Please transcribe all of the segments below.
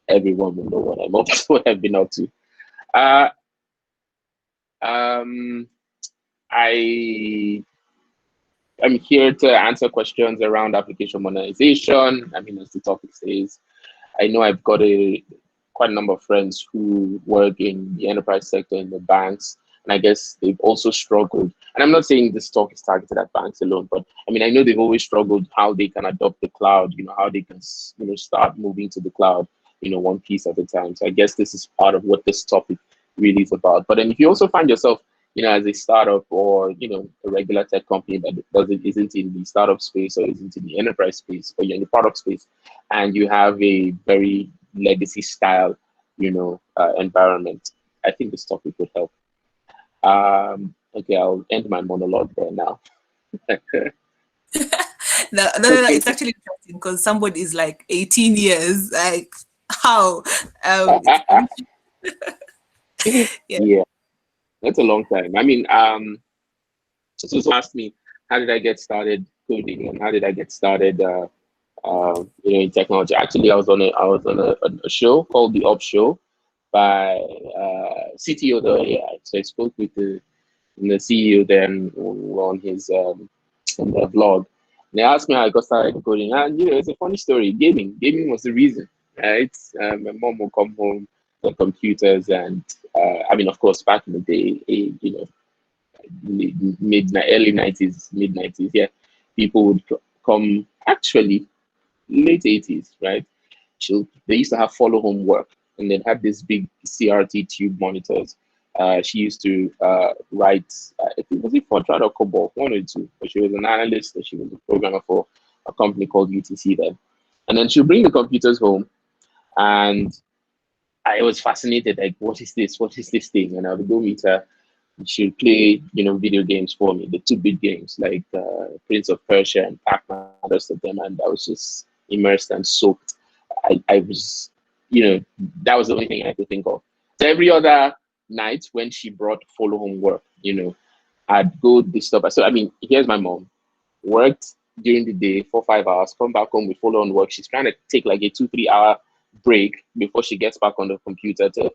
everyone will know what I'm up to, what I've been up to. Uh, I am here to answer questions around application modernization. I mean, as the topic says, I know I've got quite a number of friends who work in the enterprise sector in the banks, and I guess they've also struggled. And I'm not saying this talk is targeted at banks alone, but I mean, I know they've always struggled how they can adopt the cloud, how they can, start moving to the cloud, one piece at a time. So I guess this is part of what this topic really is about. But then if you also find yourself, as a startup or, a regular tech company that isn't in the startup space or isn't in the enterprise space, or you're in the product space, and you have a very legacy style, environment, I think this topic would help. Okay, I'll end my monologue there now. No, it's actually interesting because somebody is like 18 years, like how? Yeah, that's a long time. I mean, so asked me, how did I get started coding and how did I get started, in technology? Actually, I was on a show called The Up Show by CTO the AI. So I spoke with the CEO then on his on the blog. And they asked me how I got started coding, and it's a funny story. Gaming was the reason, right? My mom would come home with computers, and I mean, of course, back in the day, early 90s, mid 90s, yeah, people would come, actually late 80s, right? They used to have follow home work, and they'd have these big CRT tube monitors. She used to write, I think, was it for Trad or COBOL, one or two, but she was an analyst, and she was a programmer for a company called UTC then. And then she'll bring the computers home, and I was fascinated, like, what is this? What is this thing? And I would go meet her. She'd play, video games for me, the 2-bit games like Prince of Persia and Pac-Man, the rest of them, and I was just immersed and soaked. I was, that was the only thing I could think of. So every other night when she brought follow home work, I'd go disturb her. So I mean, here's my mom, worked during the day 4-5 hours, come back home with follow on work. She's trying to take like a 2-3 hour break before she gets back on the computer to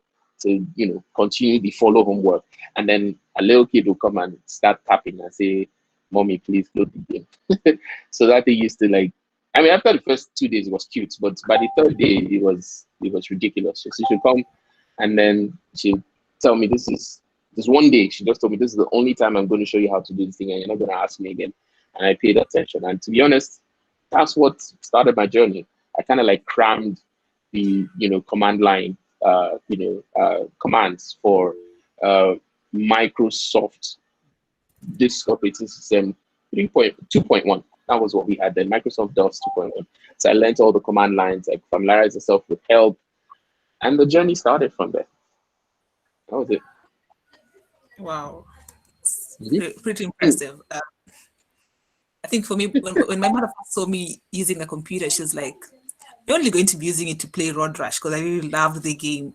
continue the follow home work. And then a little kid will come and start tapping and say, "Mommy, please load the game." So that thing used to, like, I mean, after the first 2 days it was cute, but by the third day it was ridiculous. So she should come, and then she'd tell me, this one day she just told me, "This is the only time I'm going to show you how to do this thing, and you're not going to ask me again." And I paid attention. And to be honest, that's what started my journey. I kind of like crammed the command line commands for Microsoft disk operating system 2.1. That was what we had then, Microsoft DOS 2.1. So I learned all the command lines, I familiarized myself with help, and the journey started from there. That was it. Wow, pretty impressive. I think for me, when my mother first saw me using a computer, she was like, "You're only going to be using it to play Road Rash," because I really loved the game.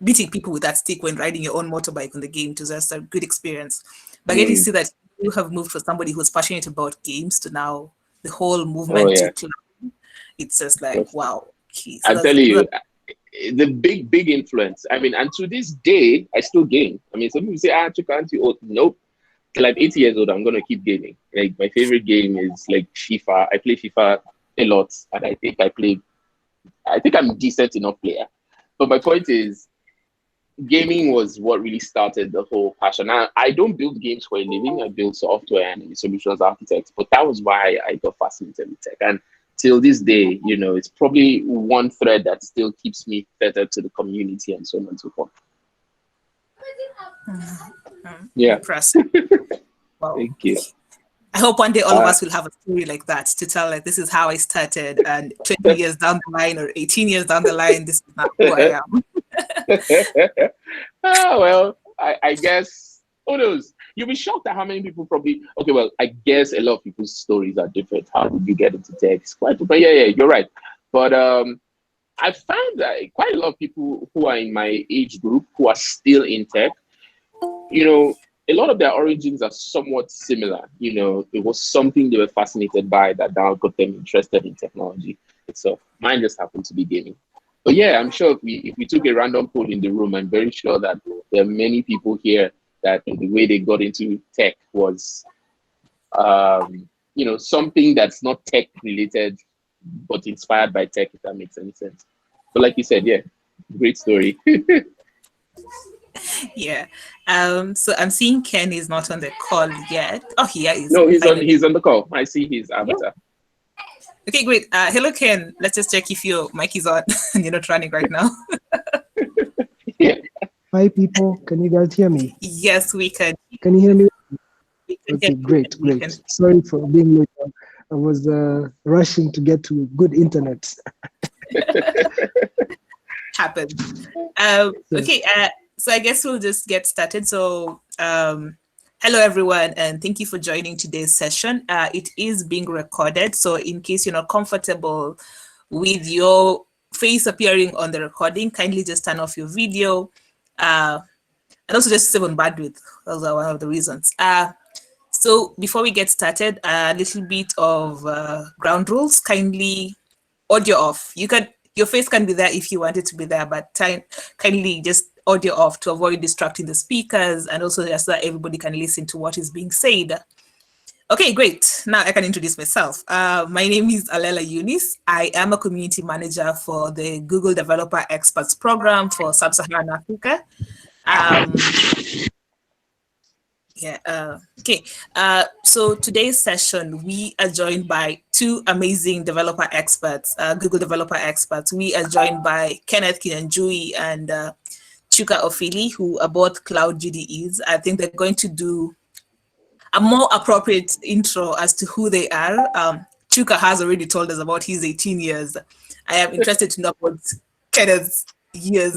Beating people with that stick when riding your own motorbike in the game was just a good experience. But getting to see that you have moved from somebody who's passionate about games to now the whole movement to cloud, it's just like, wow. So I'm telling you, the big influence. I mean, and to this day, I still game. I mean, some people say, Chuka, aren't you old? Nope. Till I'm 80 years old, I'm going to keep gaming. Like, my favorite game is like FIFA. I play FIFA a lot, and I think I'm a decent enough player. But my point is, gaming was what really started the whole passion. Now, I don't build games for a living. I build software and solutions architects, but that was why I got fascinated with tech. And till this day, it's probably one thread that still keeps me tethered to the community and so on and so forth. Yeah. Impressive. Wow. Thank you. I hope one day all of us will have a story like that to tell, like, this is how I started, and 20 years down the line or 18 years down the line, this is not who I am. Well, I guess, who knows? You'll be shocked at how many people probably, okay, well, I guess a lot of people's stories are different. How did you get into tech? It's quite different. Yeah, you're right. But I found that quite a lot of people who are in my age group who are still in tech, a lot of their origins are somewhat similar. It was something they were fascinated by that now got them interested in technology itself. Mine just happened to be gaming. But yeah, I'm sure if we took a random poll in the room, I'm very sure that there are many people here that the way they got into tech was, something that's not tech related, but inspired by tech, if that makes any sense. But like you said, yeah, great story. Yeah. So I'm seeing Ken is not on the call yet. Oh, here he is. No, he's on Finally. he's on the call. I see his Yeah. avatar. Okay, great. Hello, Ken. Let's just check if your mic is on and you're not running right now. Yeah. Hi, people. Can you guys hear me? Yes, we can. Can you hear me? We can Okay, hear you. great, We great. can. Sorry for being late. I was rushing to get to good internet. Happen. Yes. Okay, so I guess we'll just get started. So, hello everyone, and thank you for joining today's session. It is being recorded, so in case you're not comfortable with your face appearing on the recording, kindly just turn off your video, and also just save on bandwidth. Those are one of the reasons. So before we get started, a little bit of ground rules. Kindly audio off. Your face can be there if you want it to be there, but kindly just audio off to avoid distracting the speakers, and also just so that everybody can listen to what is being said. Okay, great. Now I can introduce myself. My name is Alela Eunice. I am a community manager for the Google Developer Experts Program for Sub-Saharan Africa. Okay. So today's session, we are joined by two amazing developer experts, Google developer experts. We are joined by Kenneth Kinyanjui and Chuka Ofili, who are both cloud GDEs. I think they're going to do a more appropriate intro as to who they are. Chuka has already told us about his 18 years. I am interested to know about Kenneth's years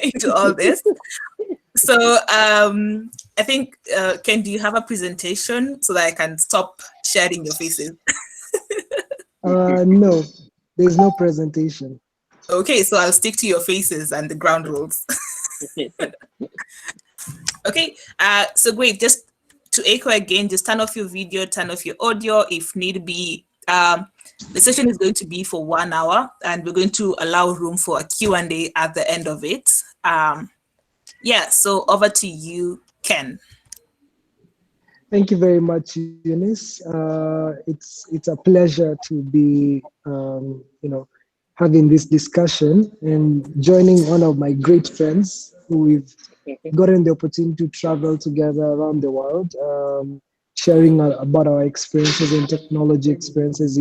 into all this. So I think, Ken, do you have a presentation so that I can stop sharing your faces? No, there's no presentation. Okay, so I'll stick to your faces and the ground rules. Okay, so great. Just to echo again, just turn off your video, turn off your audio if need be. The session is going to be for 1 hour, and we're going to allow room for a Q&A at the end of it. Yeah, so over to you, Ken. Thank you very much, Eunice. It's a pleasure to be having this discussion and joining one of my great friends who we've gotten the opportunity to travel together around the world, sharing about our experiences and technology experiences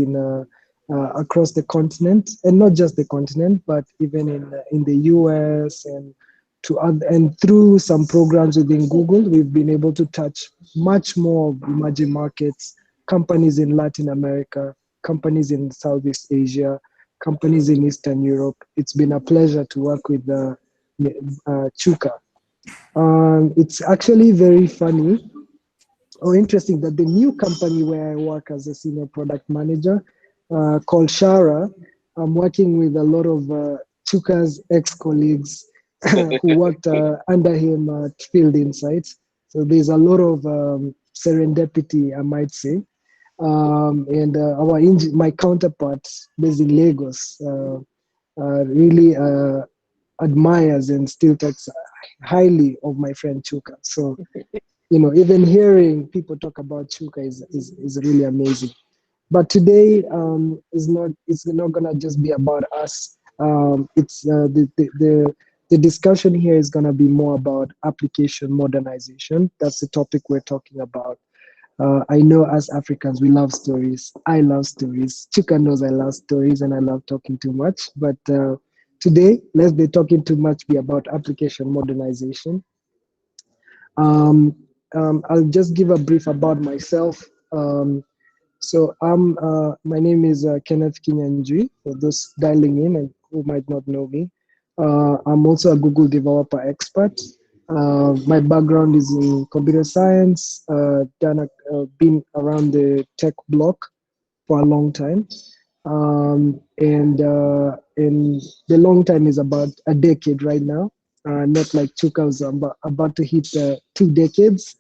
across the continent, and not just the continent, but even in the US and through some programs within Google, we've been able to touch much more of emerging markets, companies in Latin America, companies in Southeast Asia, companies in Eastern Europe. It's been a pleasure to work with Chuka. It's actually very funny or interesting that the new company where I work as a senior product manager, called Shara, I'm working with a lot of Chuka's ex-colleagues who worked under him at Field Insights. So there's a lot of serendipity, I might say. And my counterpart based in Lagos really admires and still talks highly of my friend Chuka. So, even hearing people talk about Chuka is really amazing. But today it's not gonna just be about us. It's the discussion here is gonna be more about application modernization. That's the topic we're talking about. I know as Africans we love stories. I love stories. Chuka knows I love stories and I love talking too much. But today, let's be talking too much be about application modernization. I'll just give a brief about myself. My name is Kenneth Kinyanjui, for those dialing in and who might not know me. I'm also a Google developer expert. My background is in computer science, been around the tech block for a long time. And the long time is about a decade right now. Not like Chuka was about to hit 2 decades.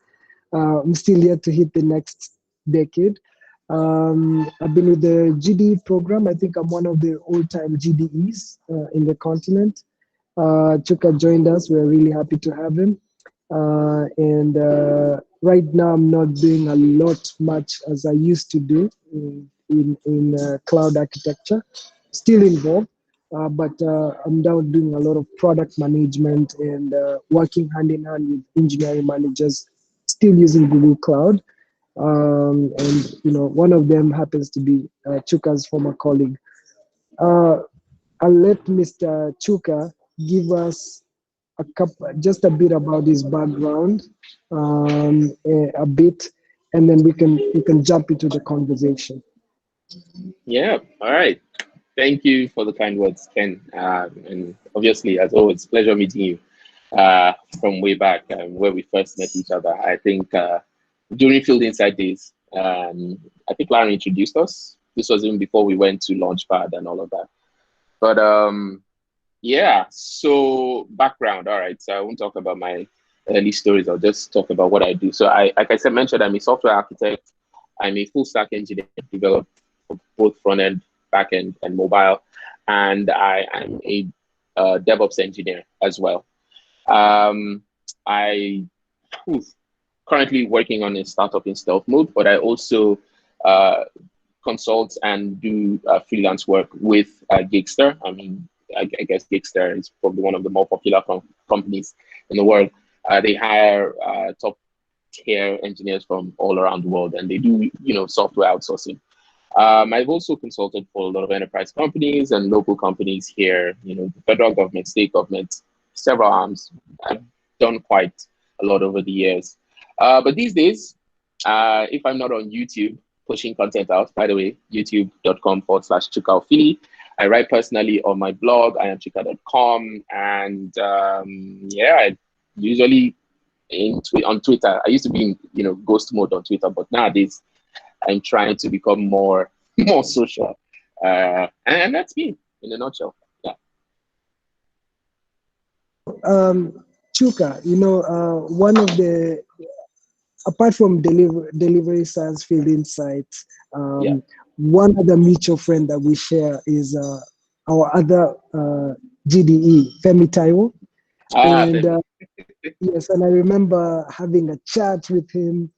I'm still yet to hit the next decade. I've been with the GDE program. I think I'm one of the old-time GDEs in the continent. Chuka joined us. We're really happy to have him. And right now, I'm not doing a lot much as I used to do in cloud architecture. Still involved, but I'm now doing a lot of product management and working hand in hand with engineering managers, still using Google Cloud. And one of them happens to be Chuka's former colleague. I'll let Mr. Chuka give us just a bit about his background, a bit, and then we can jump into the conversation. Yeah. All right. Thank you for the kind words, Ken. And obviously, as always, pleasure meeting you from way back where we first met each other. I think during Field Insight days, I think Larry introduced us. This was even before we went to Launchpad and all of that. But yeah, so background. All right. So I won't talk about my early stories. I'll just talk about what I do. So like I said, mentioned, I'm a software architect. I'm a full stack engineer, develop both front end, back end, and mobile. And I am a DevOps engineer as well. I currently working on a startup in stealth mode, but I also consult and do freelance work with Gigster. I mean, I guess Gigster is probably one of the more popular companies in the world. They hire top tier engineers from all around the world, and they do, software outsourcing. I've also consulted for a lot of enterprise companies and local companies here, the federal government, state government, several arms. I've done quite a lot over the years. But these days, if I'm not on YouTube pushing content out, by the way, youtube.com/Chuka Ofili. I write personally on my blog, iamchuka.com. And I usually on Twitter. I used to be in, ghost mode on Twitter, but nowadays I'm trying to become more social. And that's me in a nutshell. Yeah. Chuka, one of the, apart from delivery science field insights, one other mutual friend that we share is our other GDE, Femi Taiwo. And yes, and I remember having a chat with him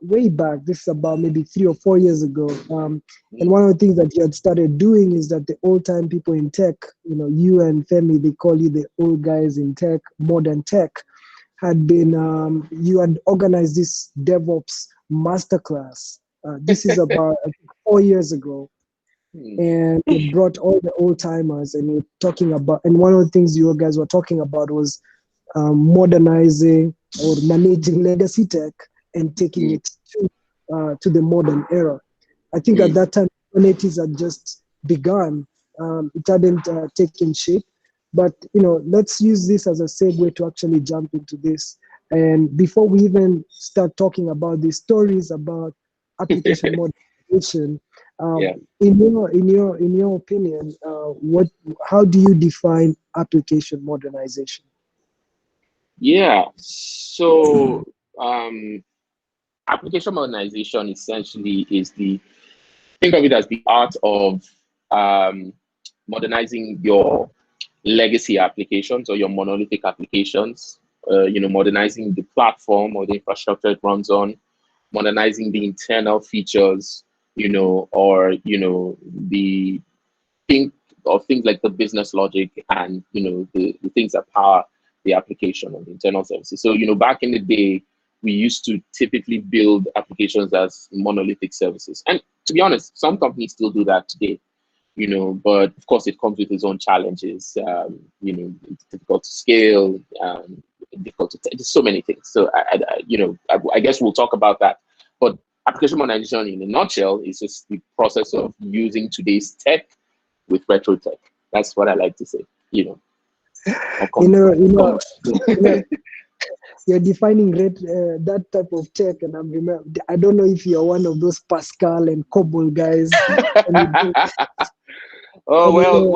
way back. This is about maybe 3 or 4 years ago. And one of the things that he had started doing is that the old time people in tech, you and Femi, they call you the old guys in tech, modern tech, had been, you had organized this DevOps masterclass. This is about 4 years ago. And it brought all the old timers, and we're talking about, and one of the things you guys were talking about was modernizing or managing legacy tech and taking it to the modern era. I think at that time, Kubernetes had just begun. It hadn't taken shape. But let's use this as a segue to actually jump into this. And before we even start talking about these stories about application modernization, in your opinion, how do you define application modernization? Yeah. So application modernization essentially is think of it as the art of modernizing your legacy applications or your monolithic applications, modernizing the platform or the infrastructure it runs on, modernizing the internal features, or, the things like the business logic and, the things that power the application or the internal services. So, back in the day, we used to typically build applications as monolithic services. And to be honest, some companies still do that today. But of course it comes with its own challenges. It's difficult to scale, difficult to there's so many things. So I guess we'll talk about that. But application modernization in a nutshell is just the process of using today's tech with retro tech. That's what I like to say. You're defining that type of tech, and I don't know if you're one of those Pascal and COBOL guys. Oh And,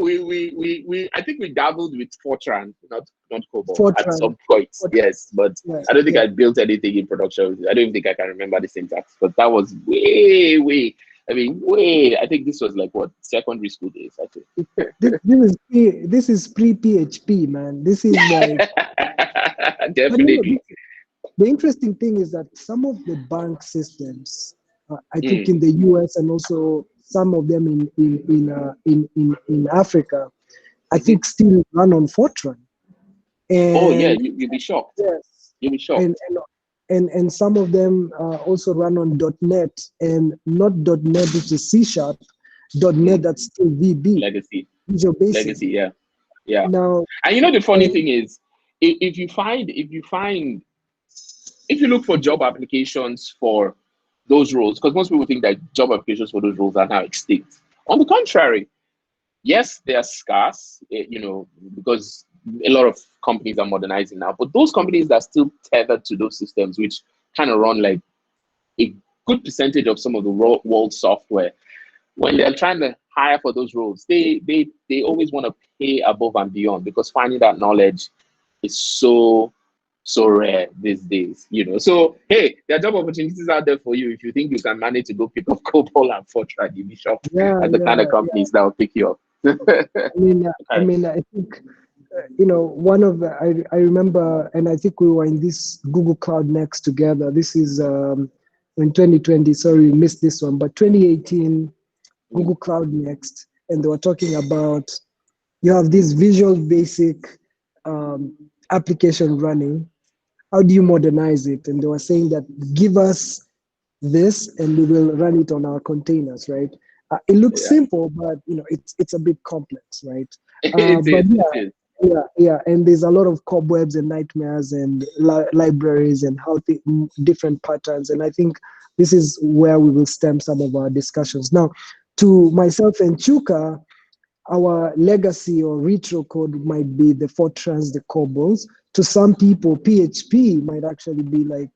we I think we dabbled with Fortran, not COBOL at Fortran, some point. Fortran, Yes, but yeah, I don't think yeah. I built anything in production. I don't even think I can remember the syntax. But that was way, way. I mean, way. I think this was like what, secondary school days. I This is pre PHP, man. This is like, think. but you know, Definitely. the interesting thing is that some of the bank systems, I think Mm. in the US and also some of them in Africa, I Mhm. think still run on Fortran. Oh yeah, And you'll be shocked. yes, You'll be and shocked. and and some of them also run on .NET, and not .NET which is C sharp, .NET Mm. that's still VB, Legacy, Visual Basic. legacy. Yeah, yeah. Now, And you know the funny and thing is, if you look for job applications for those roles, because most people think that job applications for those roles are now extinct. On the contrary, yes, they are scarce, because a lot of companies are modernizing now. But those companies that are still tethered to those systems, which kind of run like a good percentage of some of the world software, when they're trying to hire for those roles, they always want to pay above and beyond, because finding that knowledge is so rare these days. So hey, there are job opportunities out there for you if you think you can manage to go pick up COBOL and Fortran. You'll be shocked yeah, at the kind of yeah. companies that will pick you up. Okay. I think one of the I remember, and I think we were in this Google Cloud Next together. This is in 2020. Sorry, we missed this one, but 2018 Mm. Google Cloud Next, and they were talking about you have this Visual Basic um, application running. How do you modernize it? And they were saying that give us this and we will run it on our containers, right? It looks Yeah. simple, but it's a bit complex, right? It But is. yeah, It is. yeah, and there's a lot of cobwebs and nightmares and libraries and different patterns, and I think this is where we will stem some of our discussions. Now, to myself and Chuka, our legacy or retro code might be the Fortrans, the COBOLs. To some people, PHP might actually be like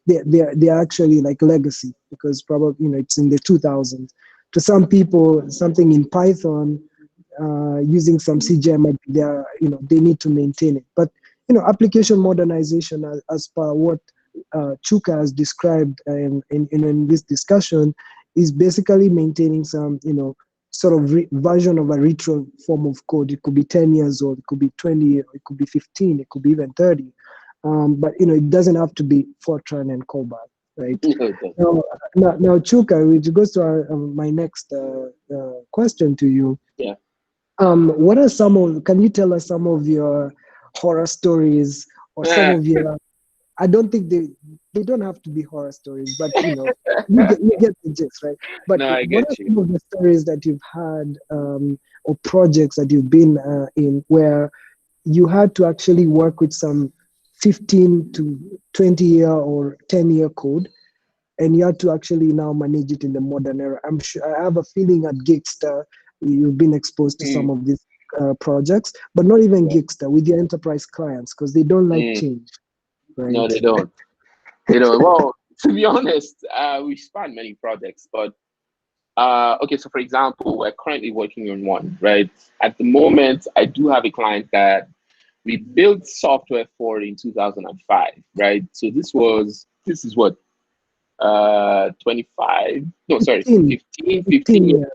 they're actually like legacy because probably it's in the 2000s. To some people, something in Python using some CGI might be there. They need to maintain it. But application modernization, as per what Chuka has described in this discussion, is basically maintaining some sort of version of a retro form of code. It could be 10 years old, it could be 20, it could be 15, it could be even 30. But it doesn't have to be Fortran and COBOL, right? Now, Chuka, which goes to my next question to you. Yeah. What are can you tell us some of your horror stories or some of your, I don't think they don't have to be horror stories, but you get the gist, right? But No, I what are get you. some of the stories that you've had or projects that you've been in where you had to actually work with some 15 to 20 year or 10-year code, and you had to actually now manage it in the modern era? I'm sure I have a feeling at Gigster you've been exposed to some Mm. of these projects, but not even Yeah. Gigster, with your enterprise clients, because they don't like Mm. change, No, right? they don't. They don't. Well, to be honest, we span many projects, but okay. So, for example, we're currently working on one, right? At the moment, I do have a client that we built software for in 2005, right? So this is what 25, no, sorry, 15, 15, 15 15 years, years.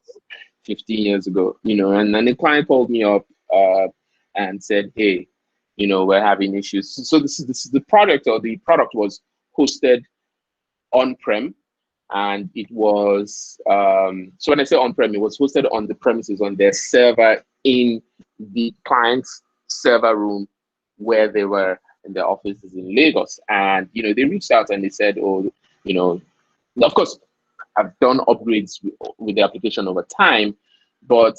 15 years ago, and then the client called me up and said, hey, we're having issues. So this is the product, or the product was hosted on-prem, and it was so when I say on-prem, it was hosted on the premises on their server in the client's server room where they were in their offices in Lagos. And they reached out and they said, oh, you know of course, I've done upgrades with the application over time, but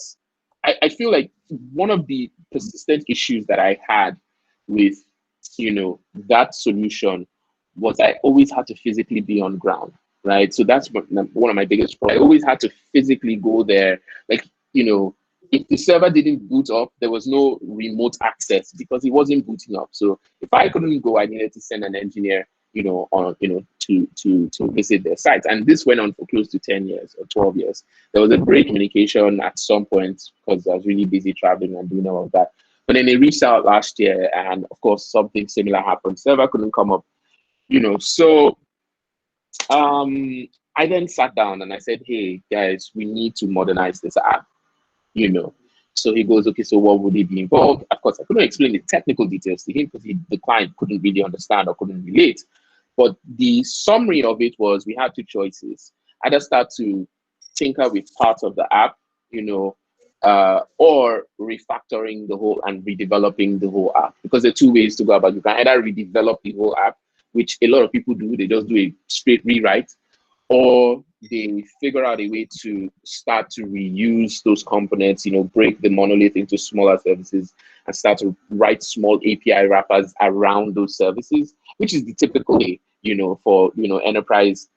I feel like one of the persistent issues that I had with that solution was I always had to physically be on ground, right? So that's one of my biggest problems. I always had to physically go there. Like, if the server didn't boot up, there was no remote access because it wasn't booting up. So if I couldn't go, I needed to send an engineer to visit their sites. And this went on for close to 10 years or 12 years. There was a break in communication at some point because I was really busy traveling and doing all of that. But then they reached out last year, and of course, something similar happened. Server couldn't come up, So I then sat down and I said, hey, guys, we need to modernize this app, So he goes, okay, so what would he be involved? Of course, I couldn't explain the technical details to him because the client couldn't really understand or couldn't relate. But the summary of it was we had two choices. Either start to tinker with parts of the app, or refactoring the whole and redeveloping the whole app. Because there are two ways to go about it. You can either redevelop the whole app, which a lot of people do. They just do a straight rewrite, or they figure out a way to start to reuse those components, break the monolith into smaller services and start to write small API wrappers around those services, which is the typical way, for, enterprise,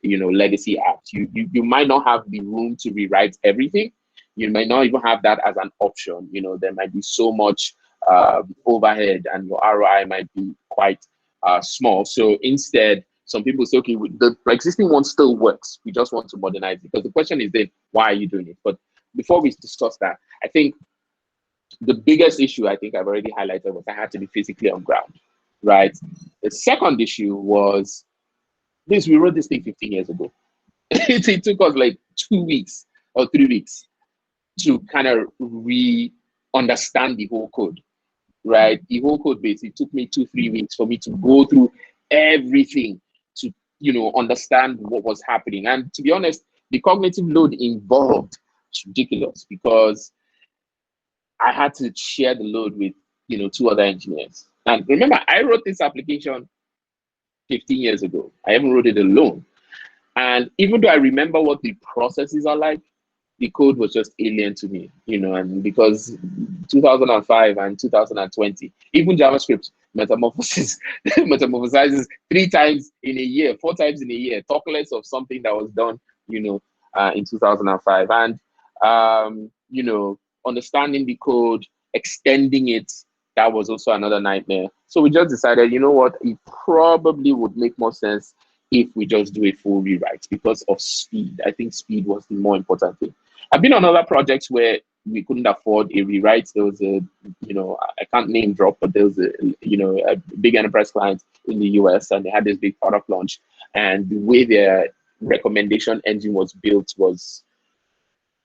legacy apps. You might not have the room to rewrite everything. You might not even have that as an option. There might be so much overhead and your ROI might be quite small. So instead, some people say, okay, the existing one still works. We just want to modernize it. Because the question is then, why are you doing it? But before we discuss that, I think the biggest issue I think I've already highlighted was I had to be physically on ground, right? The second issue was this: we wrote this thing 15 years ago. It took us like 2 weeks or 3 weeks to kind of understand the whole code, right? The whole code base. It took me 2-3 weeks for me to go through everything to understand what was happening. And to be honest, the cognitive load involved is ridiculous because I had to share the load with 2 other engineers. And remember, I wrote this application 15 years ago. I even wrote it alone. And even though I remember what the processes are like, the code was just alien to me, and because 2005 and 2020, even JavaScript metamorphosizes 3 times in a year, 4 times in a year, talk less of something that was done, in 2005. And, understanding the code, extending it, that was also another nightmare. So we just decided, you know what, it probably would make more sense if we just do a full rewrite because of speed. I think speed was the more important thing. I've been on other projects where we couldn't afford a rewrite. There was a, I can't name drop, but there was a big enterprise client in the US, and they had this big product launch. And the way their recommendation engine was built was,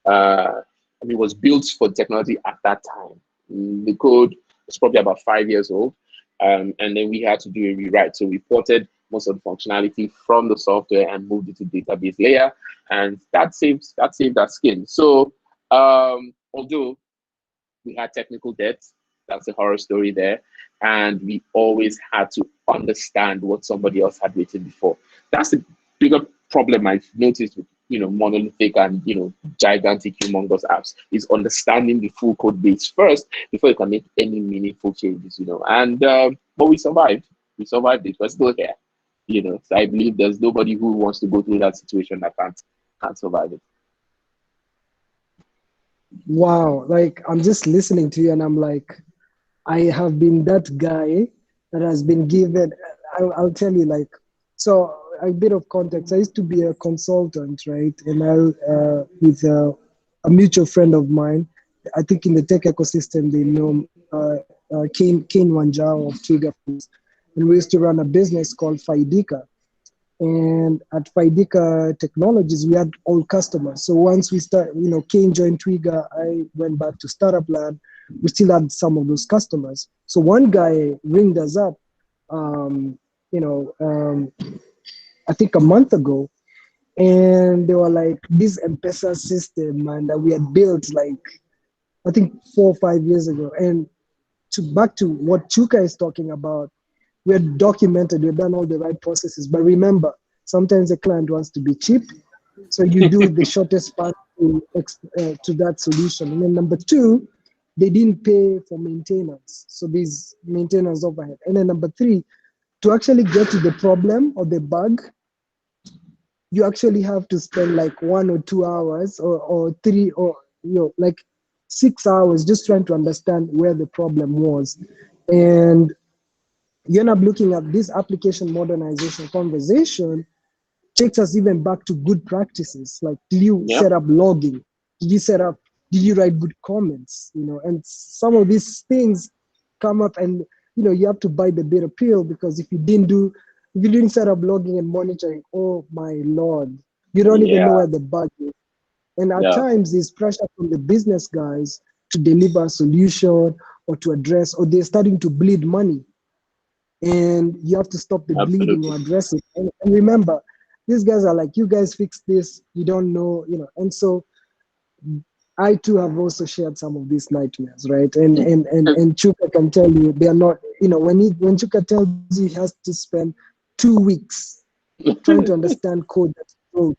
was built for technology at that time. The code was probably about 5 years old. And then we had to do a rewrite. So we ported most of the functionality from the software and moved it to database layer, and that saved our skin. So although we had technical debt, that's a horror story there, and we always had to understand what somebody else had written before. That's the bigger problem I've noticed with monolithic and gigantic humongous apps, is understanding the full code base first before you can make any meaningful changes. And but we survived it. We're still here. So I believe there's nobody who wants to go through that situation that can't survive it. Wow, like I'm just listening to you and I'm like, I have been that guy that has been given, I'll tell you, like, so a bit of context. I used to be a consultant, right? And with a mutual friend of mine, I think in the tech ecosystem, they know Kinyanjui of Twiga. And we used to run a business called Faidika. And at Faidika Technologies, we had all customers. So once we Kane joined Twiga, I went back to Startup Lab. We still had some of those customers. So one guy ringed us up, I think a month ago, and they were like, this M-Pesa system, and that we had built like, I think 4 or 5 years ago. And back to what Chuka is talking about, we had documented, we've done all the right processes. But remember, sometimes the client wants to be cheap. So you do the shortest path to that solution. And then number 2, they didn't pay for maintenance. So these maintenance overhead. And then number 3, to actually get to the problem or the bug, you actually have to spend like 1 or 2 hours or 3 or like 6 hours just trying to understand where the problem was. And you end up looking at this application modernization conversation takes us even back to good practices. Like, did you Yeah, set up logging? Did you set up, did you write good comments? You know, and some of these things come up and, you know, you have to bite the bitter pill, because if you didn't set up logging and monitoring, oh my Lord, you don't even know yeah, where the bug is. And at yeah, times there's pressure from the business guys to deliver a solution or to address, or they're starting to bleed money, and you have to stop the bleeding or absolutely. address it. And remember, these guys are like, you guys fix this, you don't know, you know. And so I too have also shared some of these nightmares, right? And Chuka can tell you they are not, you know, when Chuka tells you he has to spend 2 weeks trying to understand code that he wrote,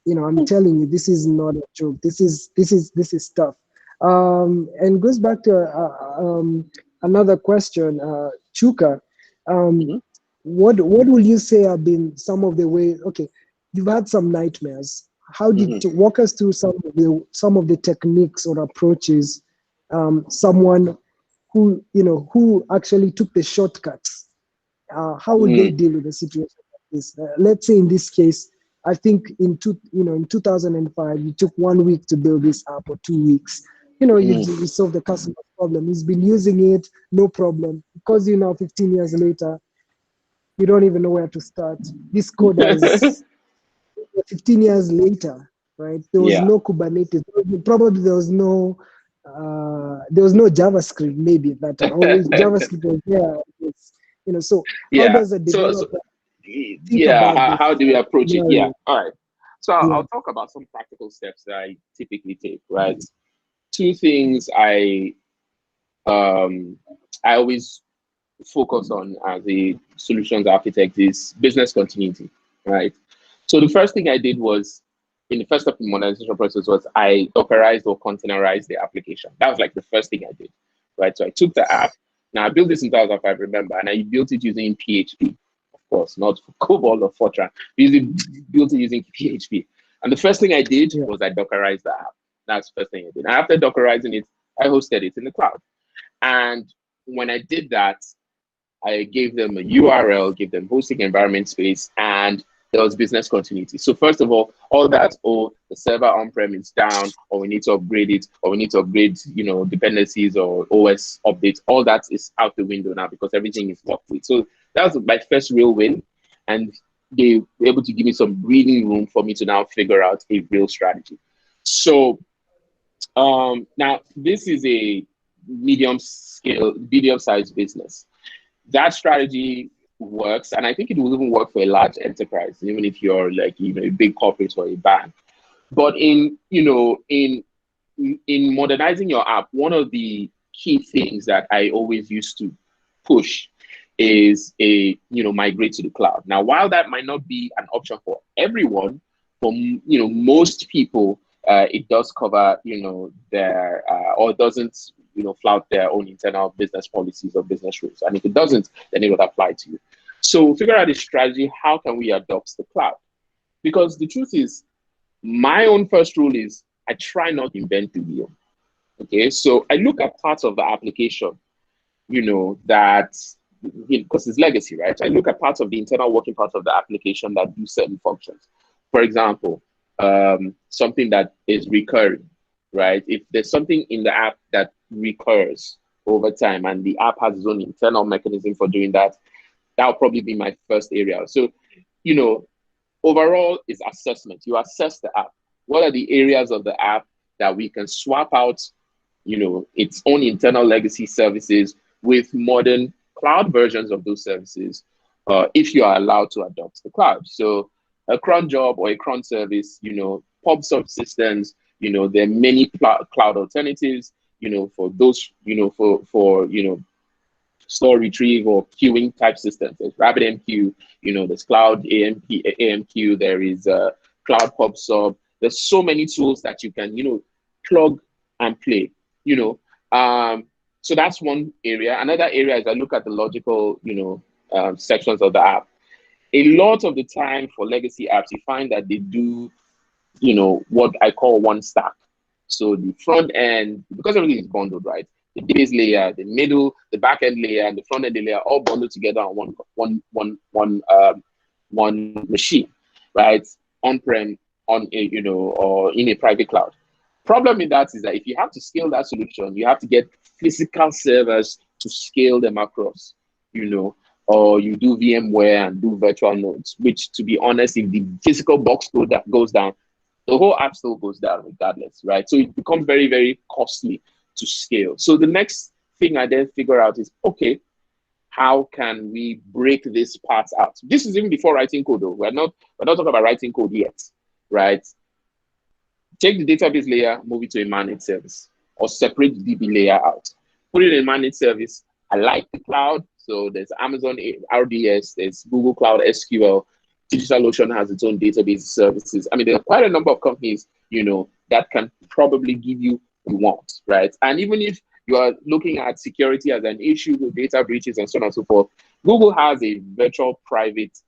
you know, I'm telling you, this is not a joke. This is tough. And goes back to another question, Chuka. Um, Mhm, what will you say have been some of the ways? Okay, you've had some nightmares. How did mhm, to walk us through some of the techniques or approaches? Someone who, you know, who actually took the shortcuts, how would they mhm, deal with a situation like this? Let's say in this case, I think in 2005, you took 1 week to build this app, or 2 weeks. You know, mhm. you solved the customer's problem. He's been using it, no problem. Because you now 15 years later, you don't even know where to start. This code has 15 years later, right? There was Yeah. no Kubernetes. Probably there was no JavaScript maybe at that time. Or if JavaScript was there, you know. So how Yeah. does a So developer think yeah, about this how do we approach it? Yeah. scenario? All right. So I'll Yeah, talk about some practical steps that I typically take, right? Two things um I always focus on as a solutions architect is business continuity, right? So the first thing I did was in the first step of the modernization process was I dockerized or containerized the application. That was like the first thing I did, right? So I took the app. Now I built this in 2005, remember, and I built it using PHP, of course, not COBOL or Fortran. Built it using PHP. And the first thing I did yeah, was I dockerized the app. That's the first thing I did. And after dockerizing it, I hosted it in the cloud. And when I did that, I gave them a URL, gave them hosting environment space, and there was business continuity. So first of all that, oh, the server on-prem is down, or we need to upgrade it, or we need to upgrade, dependencies or OS updates, all that is out the window now because everything is locked with. So that was my first real win. And they were able to give me some breathing room for me to now figure out a real strategy. So now this is a medium sized business. That strategy works, and I think it will even work for a large enterprise, even if you're like a big corporate or a bank. But in modernizing your app, one of the key things that I always used to push is migrate to the cloud. Now, while that might not be an option for everyone, for most people, it does cover their or doesn't flout their own internal business policies or business rules. And if it doesn't, then it would apply to you. So figure out a strategy. How can we adopt the cloud? Because the truth is, my own first rule is I try not to invent the wheel. Okay, so I look at parts of the application, that because it's legacy, right? I look at parts of the internal working parts of the application that do certain functions. For example, something that is recurring, right? If there's something in the app that recurs over time and the app has its own internal mechanism for doing that, that'll probably be my first area. So, you know, overall is assessment. You assess the app. What are the areas of the app that we can swap out, its own internal legacy services with modern cloud versions of those services, if you are allowed to adopt the cloud. So a cron job or a cron service, pub subsystems, there are many cloud alternatives, for those, store retrieve or queuing type systems. There's RabbitMQ, there's Cloud AMQ, there is Cloud PubSub. There's so many tools that you can, plug and play, you know. So that's one area. Another area is I look at the logical, sections of the app. A lot of the time for legacy apps, you find that they do, what I call one stack. So the front end, because everything is bundled, right? the database layer, the middle, the back end layer, and the front end layer all bundled together on one machine, right? On-prem, on a, or in a private cloud. Problem in that is that if you have to scale that solution, you have to get physical servers to scale them across, or you do VMware and do virtual nodes, which, to be honest, if the physical box code that goes down, the whole app still goes down regardless, right? So it becomes very, very costly to scale. So the next thing I then figure out is, okay, how can we break this part out? This is even before writing code, though. We're not talking about writing code yet, right? Take the database layer, move it to a managed service, or separate the DB layer out. Put it in a managed service. I like the cloud. So there's Amazon RDS, there's Google Cloud SQL. DigitalOcean has its own database services. I mean, there are quite a number of companies, that can probably give you what you want, right? And even if you are looking at security as an issue with data breaches and so on and so forth, Google has a virtual private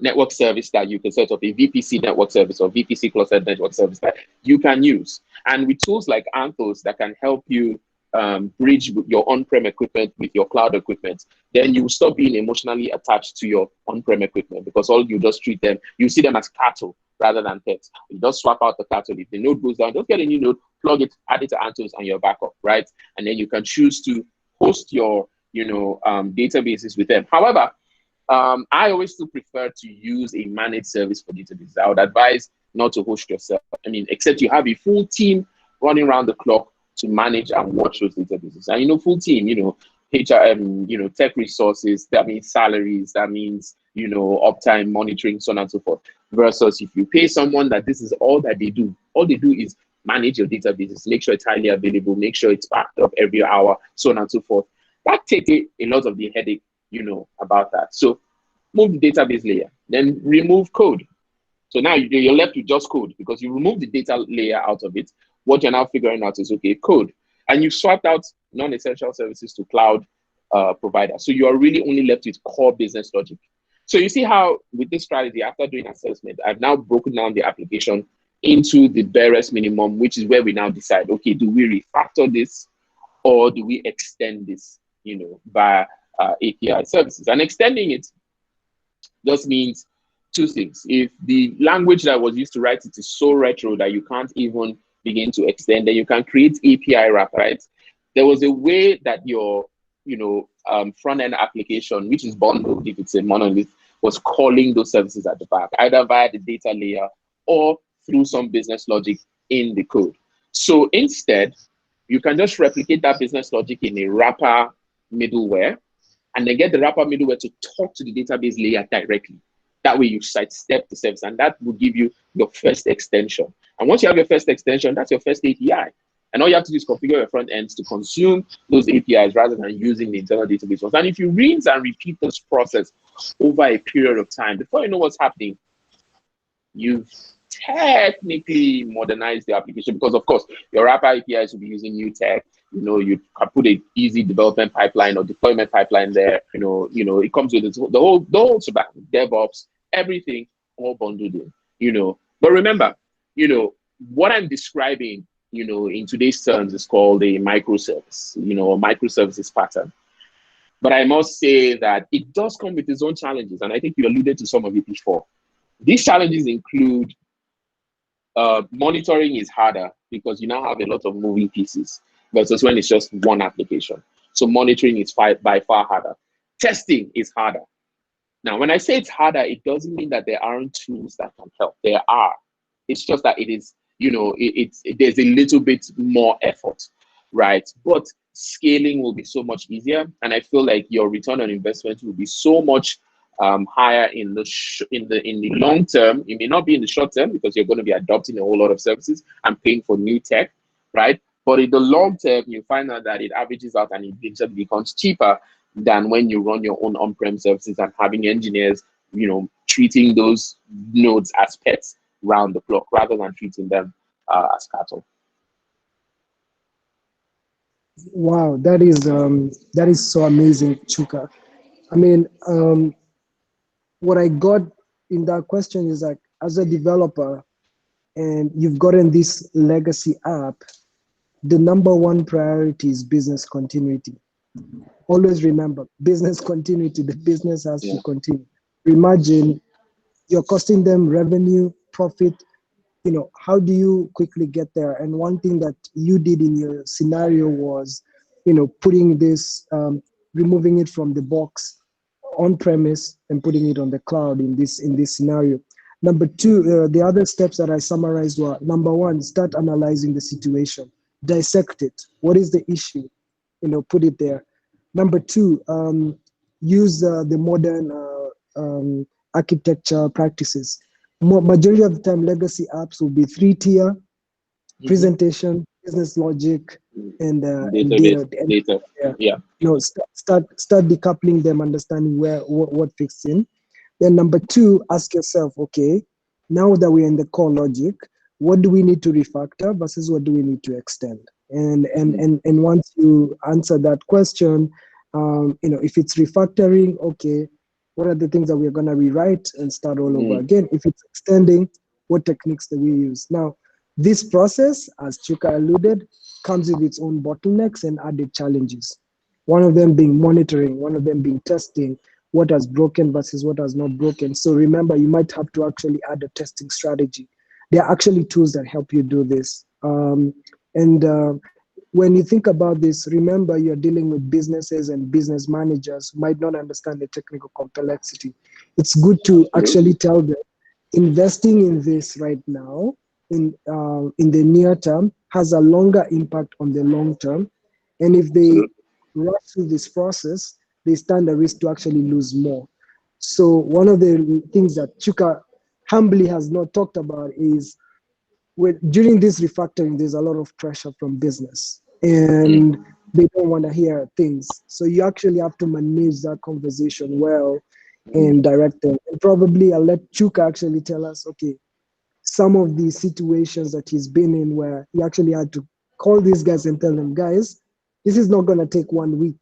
network service that you can set up, a VPC network service or VPC clustered network service that you can use. And with tools like Anthos that can help you bridge your on-prem equipment with your cloud equipment, then you will stop being emotionally attached to your on-prem equipment, because all you just treat them, you see them as cattle rather than pets. You just swap out the cattle. If the node goes down, just get a new node, plug it, add it to Anthos, and you're back up, right? And then you can choose to host your databases with them. However, I always still prefer to use a managed service for databases. I would advise not to host yourself. I mean, except you have a full team running around the clock to manage and watch those databases. And full team, HR, tech resources, that means salaries, that means, uptime monitoring, so on and so forth. Versus if you pay someone that this is all that they do is manage your databases, make sure it's highly available, make sure it's backed up every hour, so on and so forth. That takes a lot of the headache, about that. So move the database layer, then remove code. So now you're left with just code, because you remove the data layer out of it. What you're now figuring out is, okay, code. And you swapped out non-essential services to cloud providers. So you are really only left with core business logic. So you see how with this strategy, after doing assessment, I've now broken down the application into the barest minimum, which is where we now decide, okay, do we refactor this or do we extend this, via API services? And extending it just means two things. If the language that was used to write it is so retro that you can't even begin to extend, then you can create API wrap, right? There was a way that your front-end application, which is bundled if it's a monolith, was calling those services at the back, either via the data layer or through some business logic in the code. So instead, you can just replicate that business logic in a wrapper middleware, and then get the wrapper middleware to talk to the database layer directly. That way you sidestep the service, and that will give you your first extension. And once you have your first extension, that's your first API. And all you have to do is configure your front ends to consume those APIs rather than using the internal database ones. And if you rinse and repeat this process over a period of time, before you know what's happening, you've technically modernized the application, because of course your wrapper APIs will be using new tech. You can put an easy development pipeline or deployment pipeline there. It comes with the whole DevOps, everything all bundled in. But remember, what I'm describing, in today's terms is called a microservice, a microservices pattern. But I must say that it does come with its own challenges, and I think you alluded to some of it before. These challenges include monitoring is harder because you now have a lot of moving pieces versus when it's just one application. So monitoring is by far harder. Testing is harder. Now, when I say it's harder, it doesn't mean that there aren't tools that can help. There are. It's just that it is, there's a little bit more effort, right? But scaling will be so much easier, and I feel like your return on investment will be so much higher in the long term. It may not be in the short term because you're going to be adopting a whole lot of services and paying for new tech, right? But in the long term, you find out that it averages out and it becomes cheaper than when you run your own on-prem services and having engineers, treating those nodes as pets round the clock rather than treating them as cattle. Wow, that is so amazing, Chuka. I mean, what I got in that question is like, as a developer, and you've gotten this legacy app, the number one priority is business continuity. Always remember, business continuity, the business has to continue. Imagine you're costing them revenue, profit, how do you quickly get there? And one thing that you did in your scenario was, putting this, removing it from the box on premise and putting it on the cloud in this scenario. Number two, the other steps that I summarized were, number one, start analyzing the situation, dissect it. What is the issue? Put it there. Number two, use the modern architecture practices. Majority of the time, legacy apps will be 3-tier: presentation, business logic, and data. Start decoupling them, understanding what fits in. Then number two, ask yourself, okay, now that we're in the core logic, what do we need to refactor versus what do we need to extend? And once you answer that question, if it's refactoring, okay, what are the things that we're going to rewrite and start all over again? If it's extending, what techniques do we use? Now, this process, as Chuka alluded, comes with its own bottlenecks and added challenges. One of them being monitoring, one of them being testing, what has broken versus what has not broken. So remember, you might have to actually add a testing strategy. There are actually tools that help you do this. When you think about this, remember you're dealing with businesses and business managers who might not understand the technical complexity. It's good to actually tell them, investing in this right now, in the near term, has a longer impact on the long term. And if they rush through this process, they stand a risk to actually lose more. So one of the things that Chuka humbly has not talked about is, during this refactoring, there's a lot of pressure from business and they don't want to hear things. So you actually have to manage that conversation well and direct them. And probably I'll let Chuka actually tell us, okay, some of the situations that he's been in where he actually had to call these guys and tell them, guys, this is not going to take 1 week.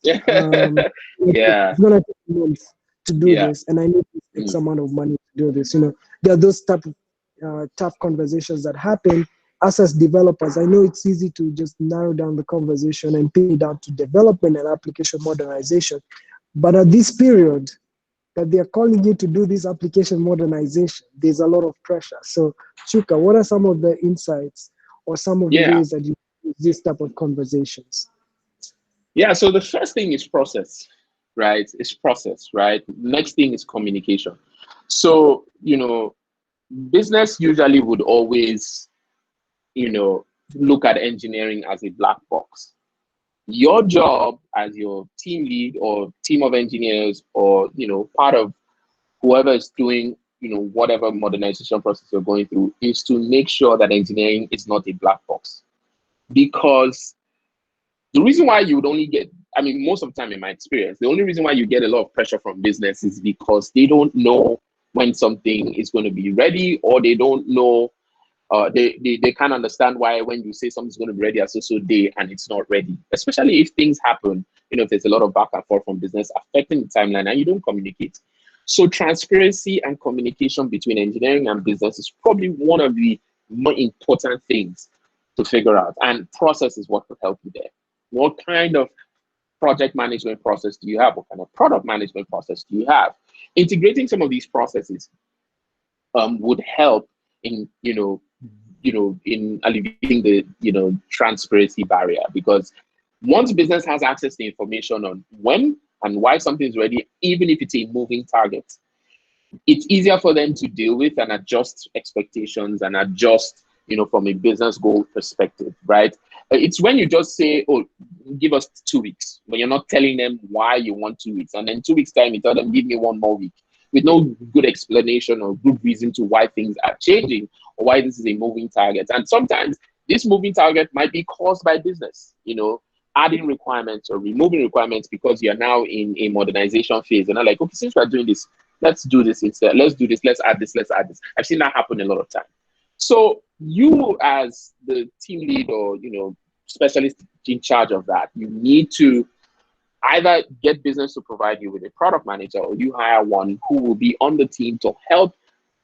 It's going to take months to do this. And I need X amount of money to do this. There are those type of tough conversations that happen. Us as developers, I know it's easy to just narrow down the conversation and pin it down to development and application modernization. But at this period that they're calling you to do this application modernization, there's a lot of pressure. So Chuka, what are some of the insights or some of the ways that you use this type of conversations? Yeah, so the first thing is process, right? It's process, right? Next thing is communication. So, business usually would always, look at engineering as a black box. Your job as your team lead or team of engineers or, part of whoever is doing, whatever modernization process you're going through is to make sure that engineering is not a black box. Because the reason why you would only get, most of the time in my experience, the only reason why you get a lot of pressure from business is because they don't know when something is going to be ready, or they don't know, they can't understand why when you say something's going to be ready at so day and it's not ready, especially if things happen, if there's a lot of back and forth from business affecting the timeline and you don't communicate. So transparency and communication between engineering and business is probably one of the more important things to figure out. And process is what will help you there. What kind of project management process do you have? What kind of product management process do you have? Integrating some of these processes would help in, in alleviating the, transparency barrier. Because once business has access to information on when and why something is ready, even if it's a moving target, it's easier for them to deal with and adjust expectations and adjust, from a business goal perspective, right? It's when you just say, oh, give us 2 weeks, but you're not telling them why you want 2 weeks. And then 2 weeks time, you tell them, give me 1 more week, with no good explanation or good reason to why things are changing or why this is a moving target. And sometimes this moving target might be caused by business, adding requirements or removing requirements because you're now in a modernization phase. And I'm like, okay, since we're doing this, let's do this instead. Let's do this. Let's add this. Let's add this. I've seen that happen a lot of times. So you as the team lead or, specialist in charge of that, you need to either get business to provide you with a product manager, or you hire one who will be on the team to help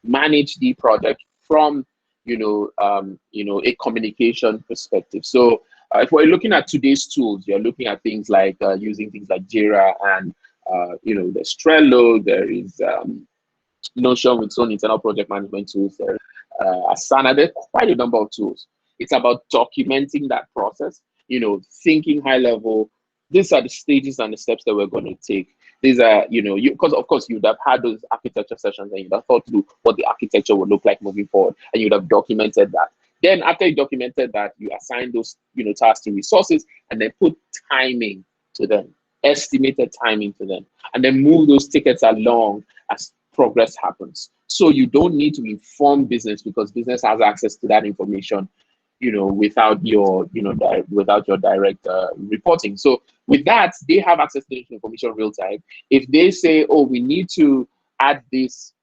manage the project from, a communication perspective. So if we're looking at today's tools, you're looking at things like using things like Jira and there's Trello, there is Notion with its own internal project management tools, there Asana, there's quite a number of tools. It's about documenting that process, thinking high level. These are the stages and the steps that we're going to take. These are, because of course you'd have had those architecture sessions and you'd have thought through what the architecture would look like moving forward, and you'd have documented that. Then after you documented that, you assign those, tasks to resources and then put timing to them, estimated timing to them, and then move those tickets along as progress happens. So you don't need to inform business because business has access to that information, without your, without your direct reporting. So with that, they have access to information real time. If they say, oh, we need to add this,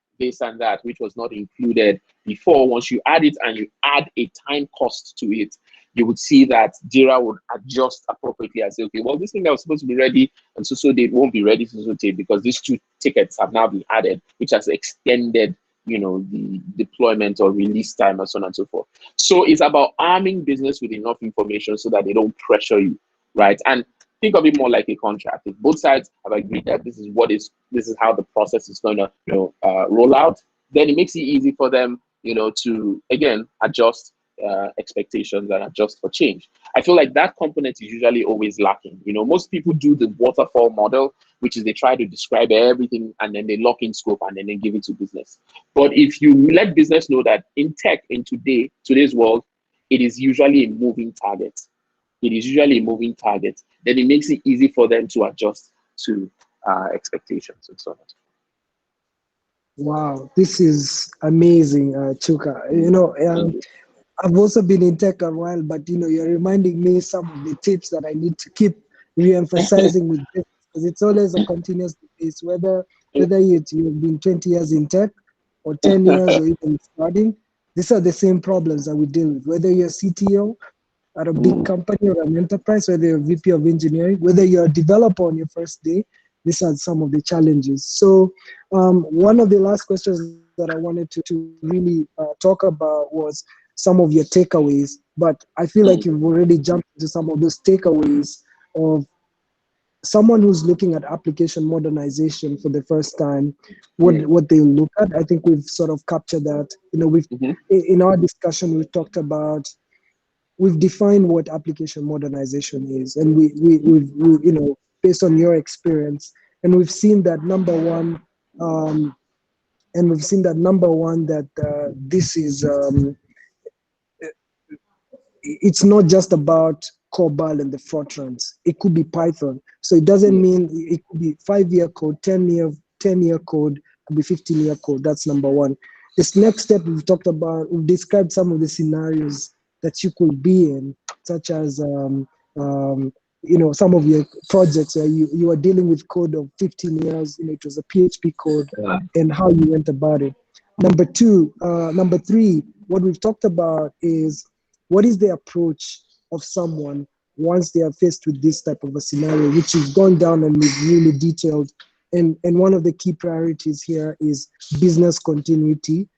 and that, which was not included before, once you add it and you add a time cost to it, you would see that Jira would adjust appropriately and say, okay, well, this thing that was supposed to be ready and so date won't be ready so date because these 2 tickets have now been added, which has extended, the deployment or release time and so on and so forth. So it's about arming business with enough information so that they don't pressure you, right? And think of it more like a contract. If both sides have agreed that this is how the process is going to roll out, then it makes it easy for them to again adjust expectations and adjust for change. I feel like that component is usually always lacking. Most people do the waterfall model, which is they try to describe everything and then they lock in scope and then they give it to business. But if you let business know that in tech, in today's world, it is usually a moving target. Then it makes it easy for them to adjust to expectations and so on. Wow, this is amazing, Chuka. I've also been in tech a while, but you're reminding me some of the tips that I need to keep re-emphasizing with this, because it's always a continuous pace. Whether you've been 20 years in tech or 10 years or even starting, these are the same problems that we deal with. Whether you're a CTO at a big company or an enterprise, whether you're a VP of engineering, whether you're a developer on your first day, these are some of the challenges. So one of the last questions that I wanted to really talk about was some of your takeaways, but I feel like you've already jumped into some of those takeaways of someone who's looking at application modernization for the first time, what they look at. I think we've sort of captured that. We've in our discussion we've talked about, we've defined what application modernization is, and we've based on your experience, and we've seen that number one, that this is it's not just about COBOL and the Fortrans. It could be Python. So it doesn't mean it could be 5-year code, 10-year code, could be 15-year code. That's number one. This next step we've talked about, we've described some of the scenarios that you could be in, such as some of your projects where you are dealing with code of 15 years, it was a PHP code, and how you went about it. Number three, what we've talked about is, what is the approach of someone once they are faced with this type of a scenario, which is gone down and we've really detailed. And one of the key priorities here is business continuity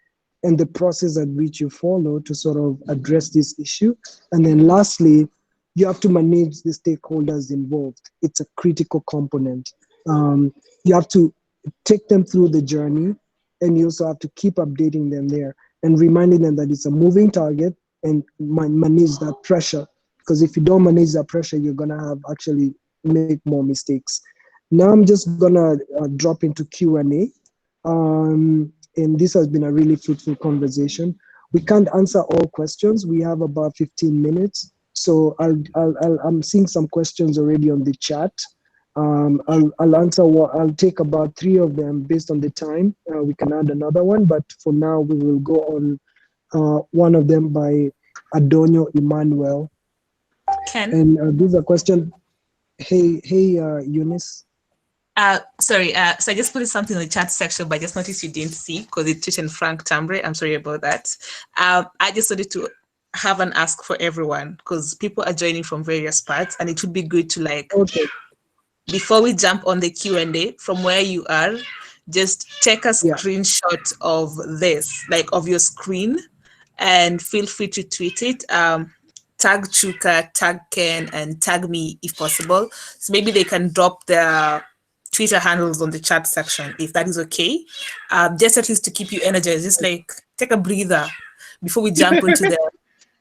and the process at which you follow to sort of address this issue. And then lastly, you have to manage the stakeholders involved. It's a critical component. You have to take them through the journey, and you also have to keep updating them there and reminding them that it's a moving target, and manage that pressure. Because if you don't manage that pressure, you're gonna have actually make more mistakes. Now I'm just gonna drop into Q&A. And this has been a really fruitful conversation. We can't answer all questions. We have about 15 minutes. So I'm seeing some questions already on the chat. I'll take about 3 of them based on the time. We can add another one, but for now we will go on one of them by Adonio Emmanuel. Ken? And this is a question. Hey, Eunice. Sorry, so I just put something in the chat section, but I just noticed you didn't see because it's written Frank Tambre. I'm sorry about that. I just wanted to have an ask for everyone because people are joining from various parts, and it would be good to before we jump on the Q&A, from where you are, just take a screenshot of this, of your screen, and feel free to tweet it. Tag Chuka, tag Ken, and tag me if possible. So maybe they can drop their Twitter handles on the chat section if that is okay. Just at least to keep you energized, just like take a breather before we jump into the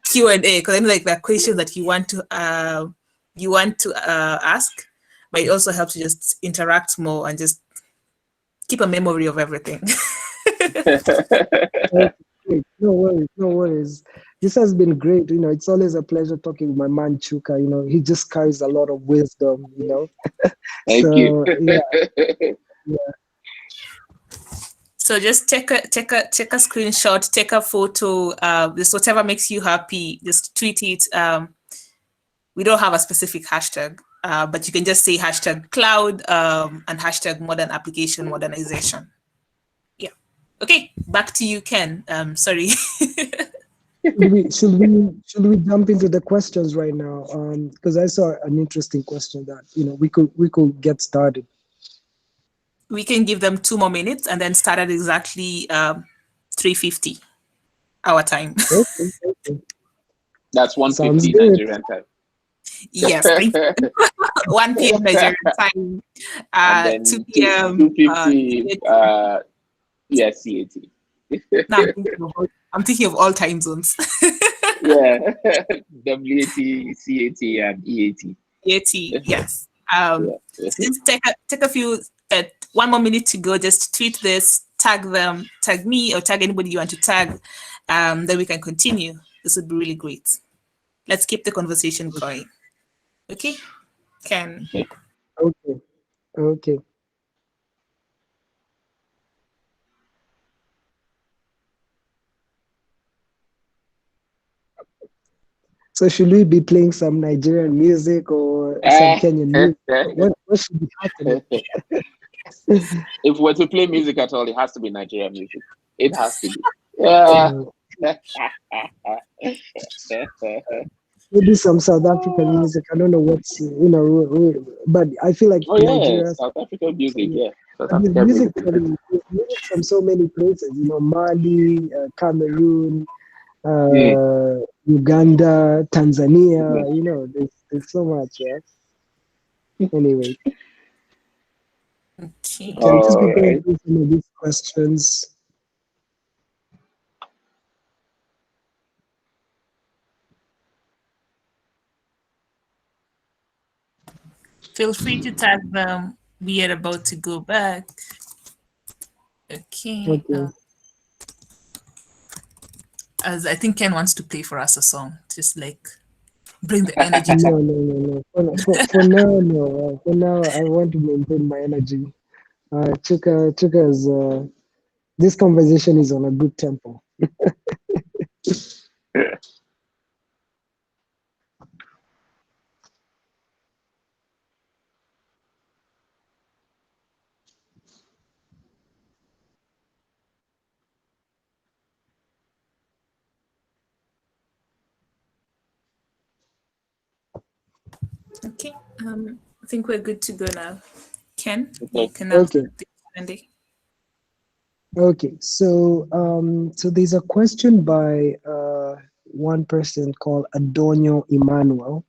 Q&A, because I know like there are questions that you want to ask, but it also helps you just interact more and just keep a memory of everything. Great. No worries, no worries. This has been great. It's always a pleasure talking with my man Chuka. He just carries a lot of wisdom. Thank you. So yeah. So just take a screenshot, take a photo, just whatever makes you happy, just tweet it. We don't have a specific hashtag, but you can just say hashtag cloud and hashtag modern application modernization. Yeah. Okay, back to you, Ken. Sorry. Should we jump into the questions right now? Because I saw an interesting question that we could get started. We can give them 2 more minutes and then start at exactly 3:50 our time. Okay. That's 1:50 Sounds good. Nigerian time. Yes, 1 p.m. Nigerian time, and then 2 p.m. 2:50 yeah, CAT. Now I'm thinking of all time zones. Yeah, WAT, CAT, and EAT. EAT, yes. Yeah. Just take a few, 1 more minute to go. Just tweet this, tag them, tag me, or tag anybody you want to tag. Then we can continue. This would be really great. Let's keep the conversation going. Okay, Ken. Okay. So should we be playing some Nigerian music or some Kenyan music? What should be happening? If we're to play music at all, it has to be Nigerian music. It has to be. Yeah. Maybe some South African music. I don't know what's but I feel like Nigeria. South African music. Yeah, South There's African music music. from so many places. Mali, Cameroon, Uganda, Tanzania. There's so much. Yeah. Anyway. Okay. Can just be going through some of these questions. Feel free to tag them. We are about to go back. Okay. As I think Ken wants to play for us a song, just like bring the energy. No. For now, no. For now, I want to maintain my energy. Chuka is. This conversation is on a good tempo. Okay. I think we're good to go now. Ken, Okay. you can now Okay. So there's a question by one person called Adonio Emmanuel,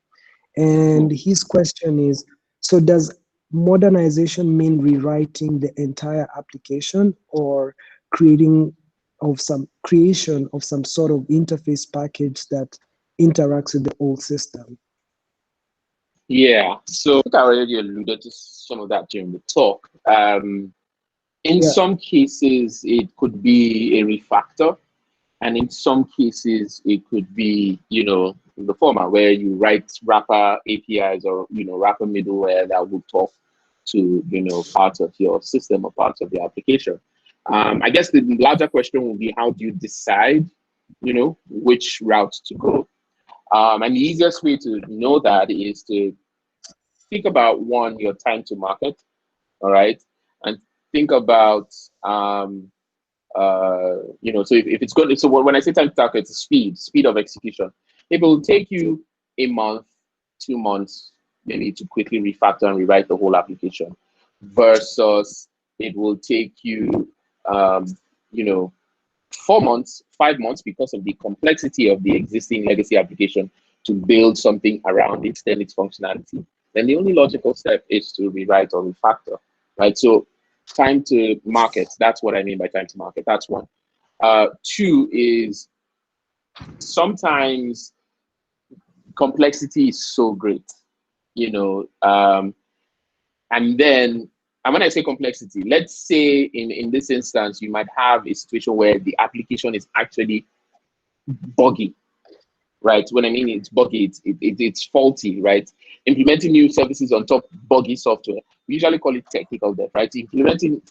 and his question is: so does modernization mean rewriting the entire application or creation of some sort of interface package that interacts with the old system? Yeah, so I think I already alluded to some of that during the talk. In some cases, it could be a refactor, and in some cases, it could be, the former where you write wrapper APIs or, wrapper middleware that will talk to, part of your system or part of your application. I guess the larger question will be, how do you decide, which route to go? And the easiest way to know that is to think about, one, your time to market, all right? And think about, so if it's good, so when I say time to market, it's speed of execution. It will take you a month, 2 months, maybe to quickly refactor and rewrite the whole application, versus it will take you, 4 months, 5 months, because of the complexity of the existing legacy application, to build something around it, then its functionality, then the only logical step is to rewrite or refactor, right? So time to market, that's what I mean by time to market. That's one. Two is sometimes complexity is so great, you know, and then, and when I say complexity, let's say in this instance, you might have a situation where the application is actually buggy, right? When I mean it's buggy, it's faulty, right? Implementing new services on top of buggy software, we usually call it technical debt, right? Implementing,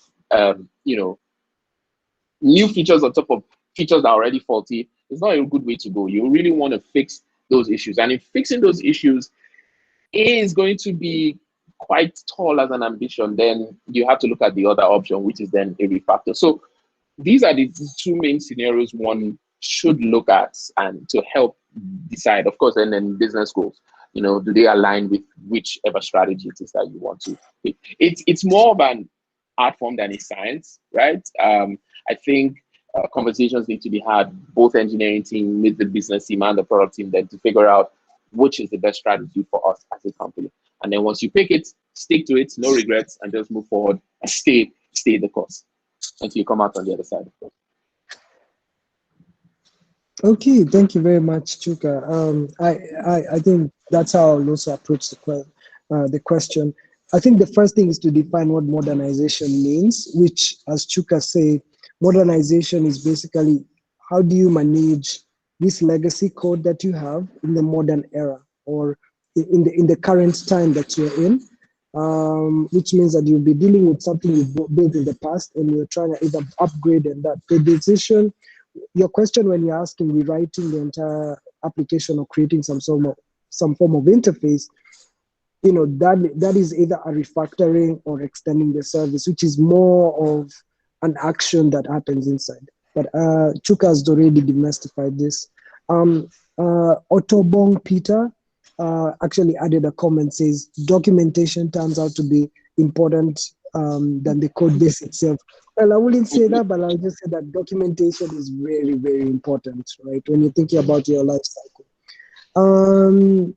you know, new features on top of features that are already faulty is not a good way to go. You really want to fix those issues. And if fixing those issues is going to be quite tall as an ambition, then you have to look at the other option, which is then a refactor. So these are the two main scenarios one should look at and to help decide. Of course, and then business goals, you know, do they align with whichever strategy it is that you want to pick? It's more of an art form than a science, right? I think conversations need to be had, both engineering team with the business team and the product team, then to figure out which is the best strategy for us as a company. And then once you pick it, stick to it, no regrets, and just move forward and stay the course until you come out on the other side, of course. Okay, thank you very much, Chuka. I think that's how I'll also approach the question. I think the first thing is to define what modernization means, which, as Chuka said, modernization is basically how do you manage this legacy code that you have in the modern era, or in the current time that you're in, which means that you'll be dealing with something you've built in the past and you're trying to either upgrade and that. The decision, your question when you're asking rewriting the entire application or creating some form of interface, you know, that is either a refactoring or extending the service, which is more of an action that happens inside. But Chuka has already demystified this. Otobong Peter actually added a comment, says documentation turns out to be important than the code base itself. Well, I wouldn't say that, but I'll just say that documentation is very, very important, right? When you're thinking about your life cycle.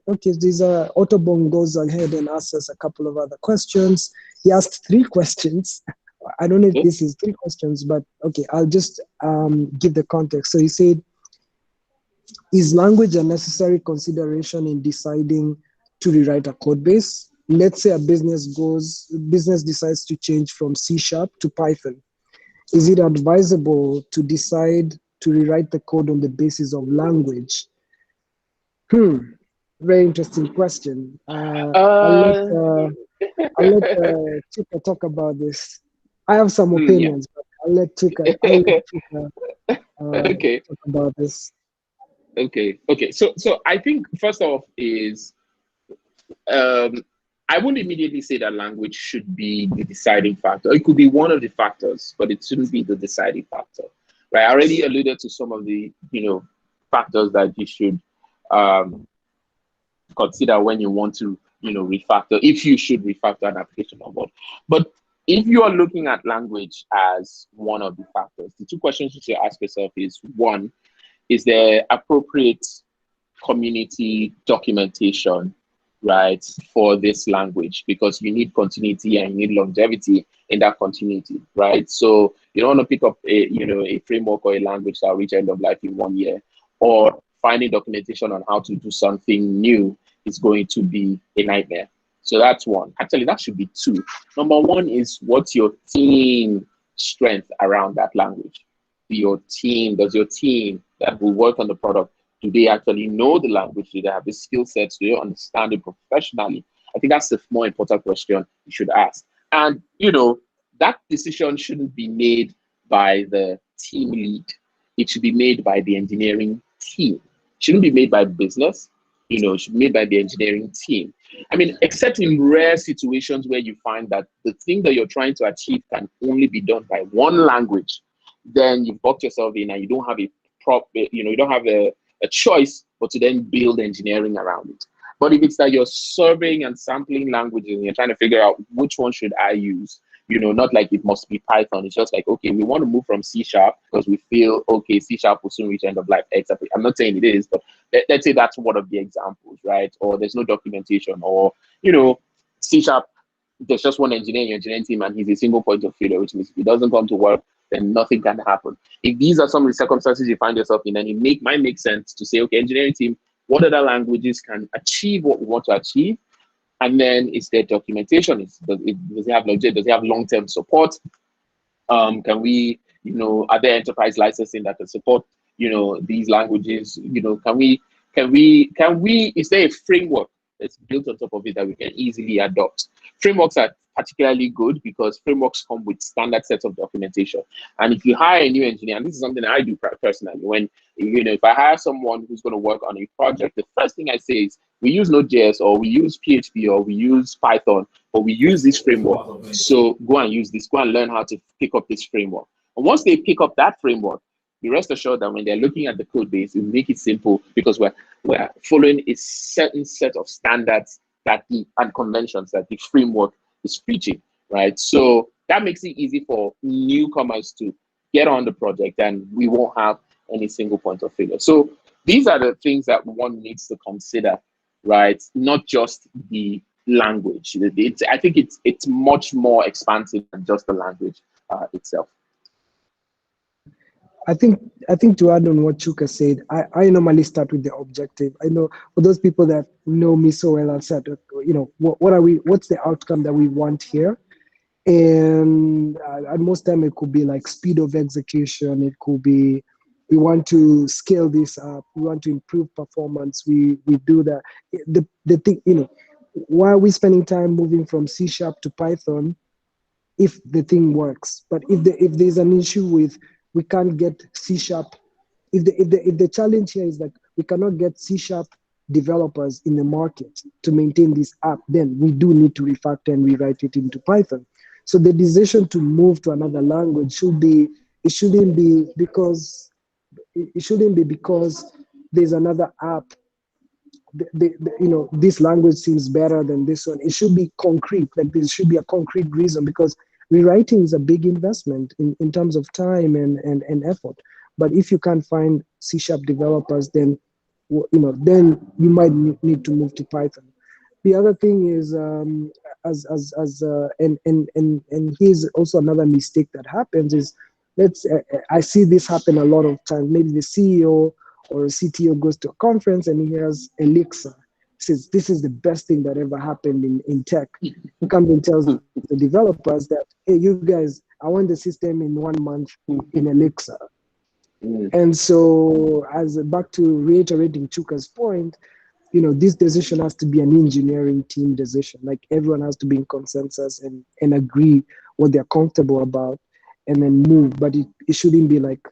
Okay, these are Otobong goes ahead and asks us a couple of other questions. He asked 3 questions. I don't know if this is 3 questions, but okay, I'll just give the context. So he said, is language a necessary consideration in deciding to rewrite a code base? Let's say a business decides to change from C# to Python. Is it advisable to decide to rewrite the code on the basis of language? Very interesting question. I'll let Chuka talk about this. I have some opinions, but I'll let Chuka okay. talk about this. Okay. So I think first off is I wouldn't immediately say that language should be the deciding factor. It could be one of the factors, but it shouldn't be the deciding factor. Right? I already alluded to some of the factors that you should consider when you want to refactor, if you should refactor an application or not. But if you are looking at language as one of the factors, the 2 questions you should ask yourself is, 1, is there appropriate community documentation, right, for this language? Because you need continuity and you need longevity in that continuity, right? So you don't want to pick up a framework or a language that will reach end of life in 1 year, or finding documentation on how to do something new is going to be a nightmare. So that's 1. Actually, that should be 2. Number 1 is, what's your team strength around that language? Does your team that will work on the product, do they actually know the language? Do they have the skill sets? Do they understand it professionally? I think that's the more important question you should ask. And, that decision shouldn't be made by the team lead. It should be made by the engineering team. It shouldn't be made by business. It should be made by the engineering team. I mean, except in rare situations where you find that the thing that you're trying to achieve can only be done by one language, then you've boxed yourself in and you don't have you don't have a choice but to then build engineering around it. But if it's that you're serving and sampling languages and you're trying to figure out which one should I use, not like it must be Python. It's just like, okay, we want to move from C# because we feel, okay, C# will soon reach end of life. I'm not saying it is, but let's say that's one of the examples, right? Or there's no documentation, or, C#, there's just one engineer in your engineering team and he's a single point of failure, which means if he doesn't come to work, then nothing can happen. If these are some of the circumstances you find yourself in, then it might make sense to say, okay, engineering team, what other languages can achieve what we want to achieve? And then it's their documentation. Does it have legit? Does it have long-term support? Can we, are there enterprise licensing that can support, these languages? Is there a framework that's built on top of it that we can easily adopt? Frameworks are particularly good because frameworks come with standard sets of documentation. And if you hire a new engineer, and this is something that I do personally, when, if I hire someone who's going to work on a project, the first thing I say is, we use Node.js, or we use PHP, or we use Python, or we use this framework. So go and use this, go and learn how to pick up this framework. And once they pick up that framework, be rest assured that when they're looking at the code base, we make it simple because we're following a certain set of standards and conventions that the framework is preaching, right? So that makes it easy for newcomers to get on the project, and we won't have any single point of failure. So these are the things that one needs to consider, right? Not just the language. I think it's much more expansive than just the language itself. I think to add on what Chuka said, I normally start with the objective. I know for those people that know me so well, I'll start, what's the outcome that we want here? And at most time it could be like speed of execution. It could be, we want to scale this up. We want to improve performance. We do that. The thing, why are we spending time moving from C# to Python if the thing works? But if there's an issue with, we can't get C#, if the challenge here is that we cannot get C# developers in the market to maintain this app, then we do need to refactor and rewrite it into Python. So the decision to move to another language shouldn't be because there's another app. This language seems better than this one. It should be concrete. Like there should be a concrete reason, because rewriting is a big investment in terms of time and effort. But if you can't find C# developers, then then you might need to move to Python. The other thing is, and here's also another mistake that happens is, I see this happen a lot of times. Maybe the CEO or a CTO goes to a conference and he hears Elixir. He says, this is the best thing that ever happened in tech. He comes and tells the developers that, hey, you guys, I want the system in 1 month in Elixir. And so, back to reiterating Chuka's point, this decision has to be an engineering team decision. Like everyone has to be in consensus and agree what they're comfortable about, and then move. But it shouldn't be like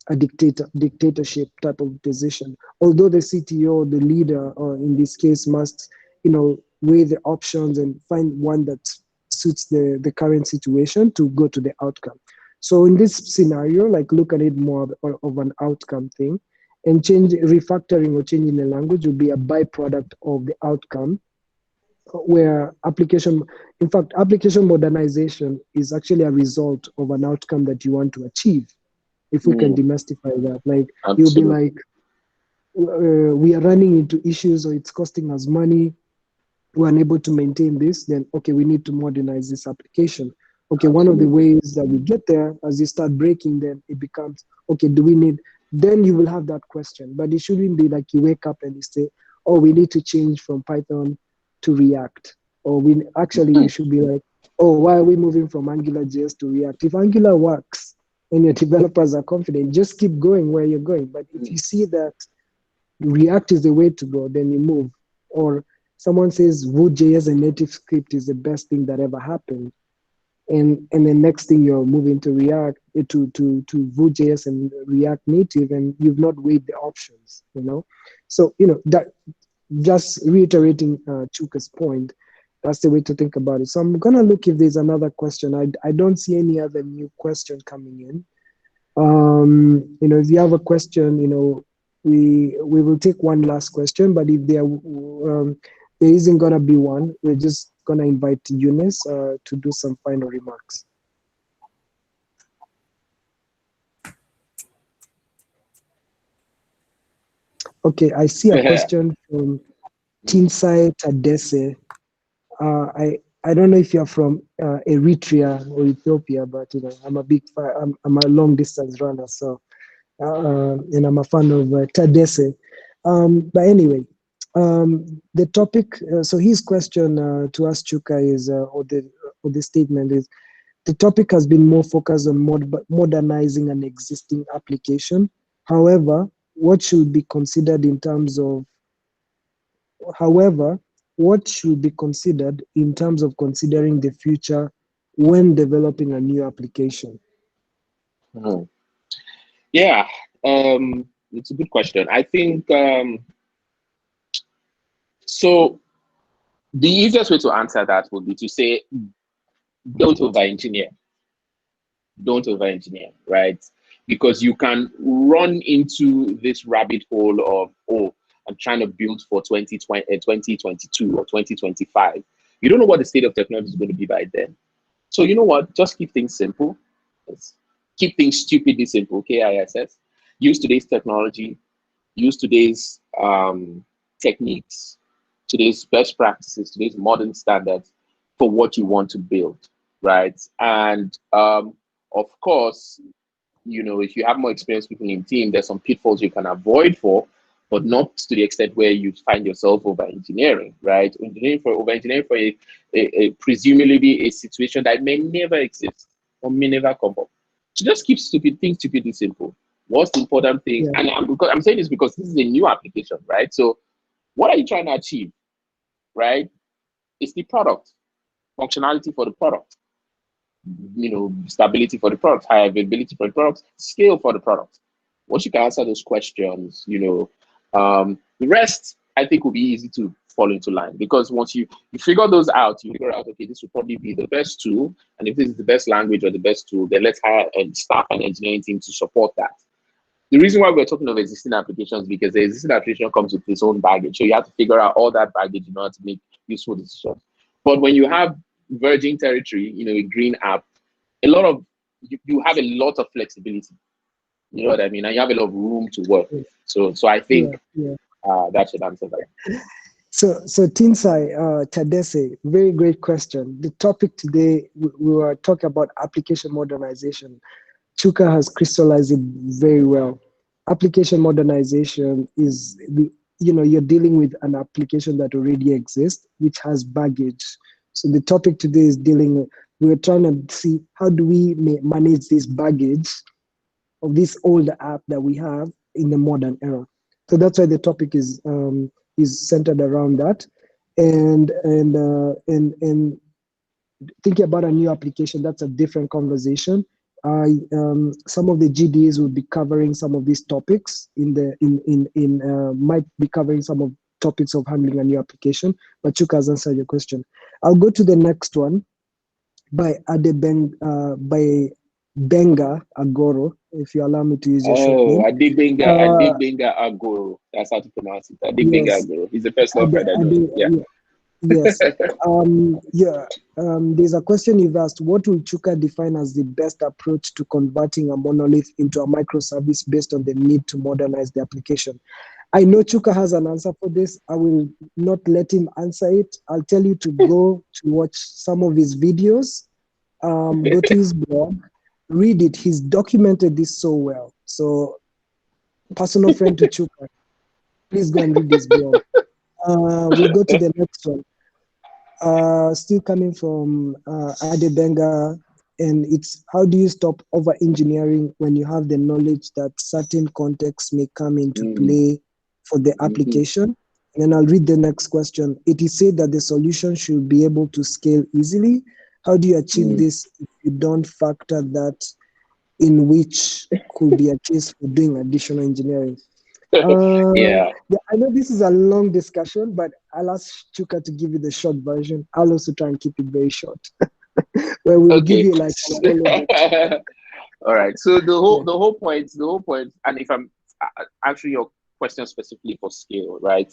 a dictatorship type of decision. Although the CTO, the leader, or in this case, must weigh the options and find one that suits the current situation to go to the outcome. So in this scenario, like look at it more of an outcome thing, and refactoring or changing the language will be a byproduct of the outcome, where application modernization is actually a result of an outcome that you want to achieve. If we can demystify that, like you'll be like, we are running into issues, or it's costing us money, we're unable to maintain this, then okay, we need to modernize this application. Okay, one of the ways that we get there, as you start breaking, then it becomes, okay, then you will have that question. But it shouldn't be like you wake up and you say, oh, we need to change from Python to React. Or you should be like, oh, why are we moving from AngularJS to React? If Angular works and your developers are confident, just keep going where you're going. But if you see that React is the way to go, then you move. Or someone says Vue.js and native script is the best thing that ever happened, and then next thing you're moving to React, to Vue.js and React Native, and you've not weighed the options, So, that, just reiterating Chuka's point, that's the way to think about it. So I'm gonna look if there's another question. I don't see any other new question coming in. If you have a question, we will take one last question, but if there isn't gonna be one, we're just gonna invite Eunice to do some final remarks. Okay, I see a question from Tinsai Tadese. I don't know if you're from Eritrea or Ethiopia, but I'm I'm a long distance runner, so and I'm a fan of Tadese. But anyway, the topic. So his question to us, Chuka, is or the statement is, the topic has been more focused on modernizing an existing application. However, what should be considered in terms of However, what should be considered in terms of considering the future when developing a new application? Yeah, it's a good question. I think so. The easiest way to answer that would be to say, don't over-engineer. Don't over-engineer, right? Because you can run into this rabbit hole of, oh, I'm trying to build for 2022 or 2025. You don't know what the state of technology is going to be by then. So you know what? Just keep things simple. Keep things stupidly simple, KISS. Use today's technology, use today's techniques, today's best practices, today's modern standards for what you want to build, right? And of course, if you have more experienced people in team, there's some pitfalls you can avoid for, but not to the extent where you find yourself over engineering, right? Over engineering for a presumably a situation that may never exist or may never come up. So just keep things stupidly simple. What's the important thing? Yeah. And I'm saying this because this is a new application, right? So what are you trying to achieve, right? It's the product, functionality for the product, stability for the product, high availability for the product, scale for the product. Once you can answer those questions, the rest I think will be easy to fall into line, because once you figure those out, you figure out, okay, this will probably be the best tool, and if this is the best language or the best tool, then let's hire a staff and engineering team to support that. The reason why we're talking of existing applications, because the existing application comes with its own baggage, so you have to figure out all that baggage in order to make useful decisions. But when you have virgin territory, a green app, you have a lot of flexibility. You know what I mean? And you have a lot of room to work with. So I think that should answer that. So Tinsai Tadese, very great question. The topic today, we were talking about application modernization. Chuka has crystallized it very well. Application modernization is you're dealing with an application that already exists, which has baggage. So the topic today is we're trying to see how do we manage this baggage of this old app that we have in the modern era. So that's why the topic is centered around that, and thinking about a new application, that's a different conversation. Some of the GDEs will be covering some of these topics might be covering some of topics of handling a new application, but Chuka has answered your question. I'll go to the next one by Benga Agoro, if you allow me to use your short name. Adegbenga Agoro. That's how to pronounce it. Adegbenga Yes. Agoro. He's the first love friend I know. Yeah. Yes. There's a question you've asked. What will Chuka define as the best approach to converting a monolith into a microservice based on the need to modernize the application? I know Chuka has an answer for this. I will not let him answer it. I'll tell you to go to watch some of his videos, go to his blog, read it. He's documented this so well. So, personal friend to Chuka, please go and read this blog. We'll go to the next one. Still coming from Adebenga, and it's how do you stop over engineering when you have the knowledge that certain contexts may come into play for the application? And then I'll read the next question. It is said that the solution should be able to scale easily. How do you achieve this if you don't factor that in, which could be a case for doing additional engineering? I know this is a long discussion, but I'll ask Chuka to give you the short version. I'll also try and keep it very short, where we'll give you like all right. So the whole point, and if I'm answering your question specifically for scale, right?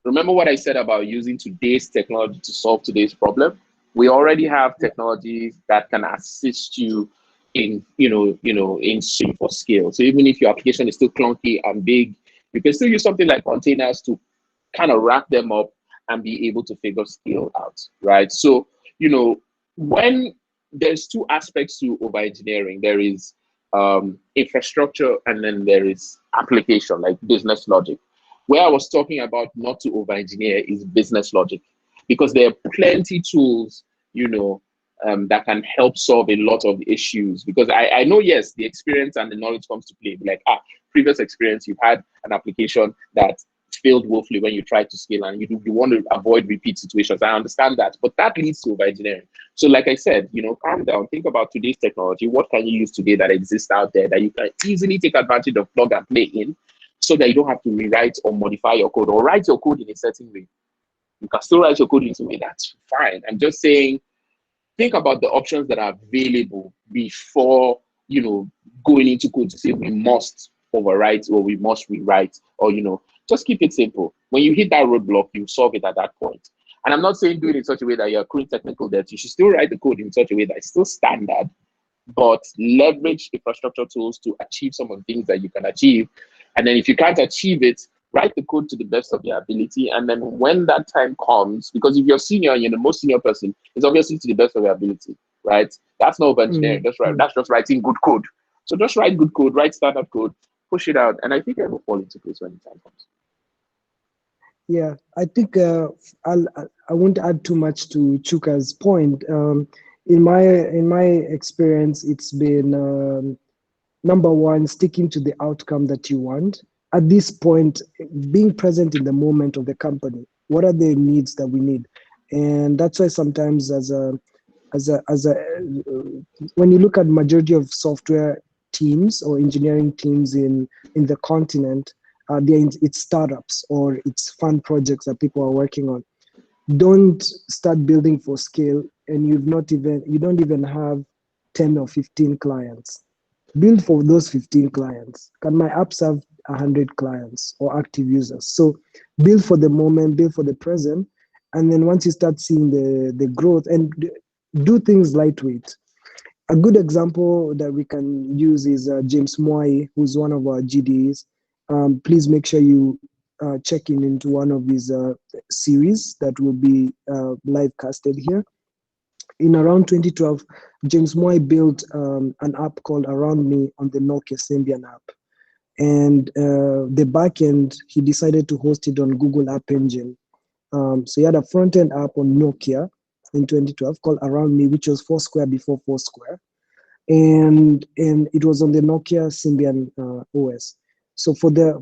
Remember what I said about using today's technology to solve today's problem? We already have technologies that can assist you in, in searching for scale. So even if your application is still clunky and big, you can still use something like containers to kind of wrap them up and be able to figure scale out, right? So, when there's two aspects to over engineering, there is infrastructure and then there is application, like business logic. Where I was talking about not to over engineer is business logic, because there are plenty tools, that can help solve a lot of issues. Because I know, yes, the experience and the knowledge comes to play. Like, previous experience, you've had an application that failed woefully when you try to scale, and you want to avoid repeat situations. I understand that, but that leads to over engineering. So like I said, calm down, think about today's technology. What can you use today that exists out there that you can easily take advantage of, plug and play in, so that you don't have to rewrite or modify your code or write your code in a certain way. You can still write your code in a way that's fine. I'm just saying, think about the options that are available before, going into code to say we must overwrite or we must rewrite, or, just keep it simple. When you hit that roadblock, you solve it at that point. And I'm not saying do it in such a way that you're accruing technical debt. You should still write the code in such a way that it's still standard, but leverage infrastructure tools to achieve some of the things that you can achieve. And then if you can't achieve it, write the code to the best of your ability. And then when that time comes, because if you're senior and you're the most senior person, it's obviously to the best of your ability, right? That's not over engineering. That's right. That's just writing good code. So just write good code, write standard code, push it out. And I think it will fall into place when the time comes. Yeah, I think I won't add too much to Chuka's point. In my experience, it's been number one, sticking to the outcome that you want. At this point, being present in the moment of the company. What are the needs that we need? And that's why sometimes when you look at majority of software teams or engineering teams in the continent, it's startups or it's fun projects that people are working on. Don't start building for scale and you don't even have 10 or 15 clients. Build for those 15 clients. Can my apps have 100 clients or active users? So build for the moment, build for the present. And then once you start seeing the growth, and do things lightweight. A good example that we can use is James Mwai, who's one of our GDEs. Please make sure you check into one of his series that will be live casted here. In around 2012, James Mwai built an app called Around Me on the Nokia Symbian app. And the backend, he decided to host it on Google App Engine. So he had a front-end app on Nokia in 2012 called Around Me, which was Foursquare before Foursquare. And it was on the Nokia Symbian OS. So for the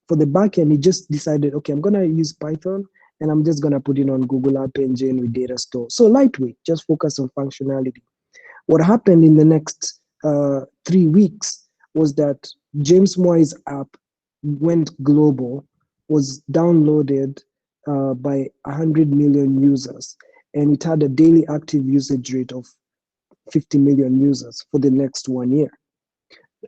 backend, he just decided, okay, I'm gonna use Python and I'm just gonna put it on Google App Engine with data store. So lightweight, just focus on functionality. What happened in the next 3 weeks was that James Mwai's app went global, was downloaded by 100 million users, and it had a daily active usage rate of 50 million users for the next 1 year.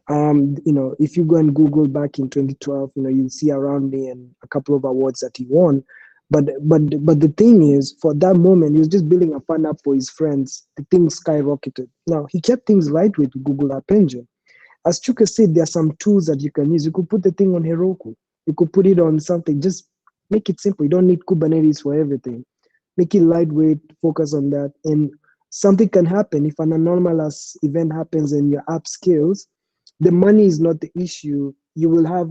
If you go and Google back in 2012, you'll see Around Me and a couple of awards that he won. But the thing is, for that moment, he was just building a fun app for his friends. The thing skyrocketed. Now, he kept things lightweight with Google App Engine. As Chuka said, there are some tools that you can use. You could put the thing on Heroku. You could put it on something. Just make it simple. You don't need Kubernetes for everything. Make it lightweight, focus on that. And something can happen. If an anomalous event happens and your app scales, the money is not the issue. You have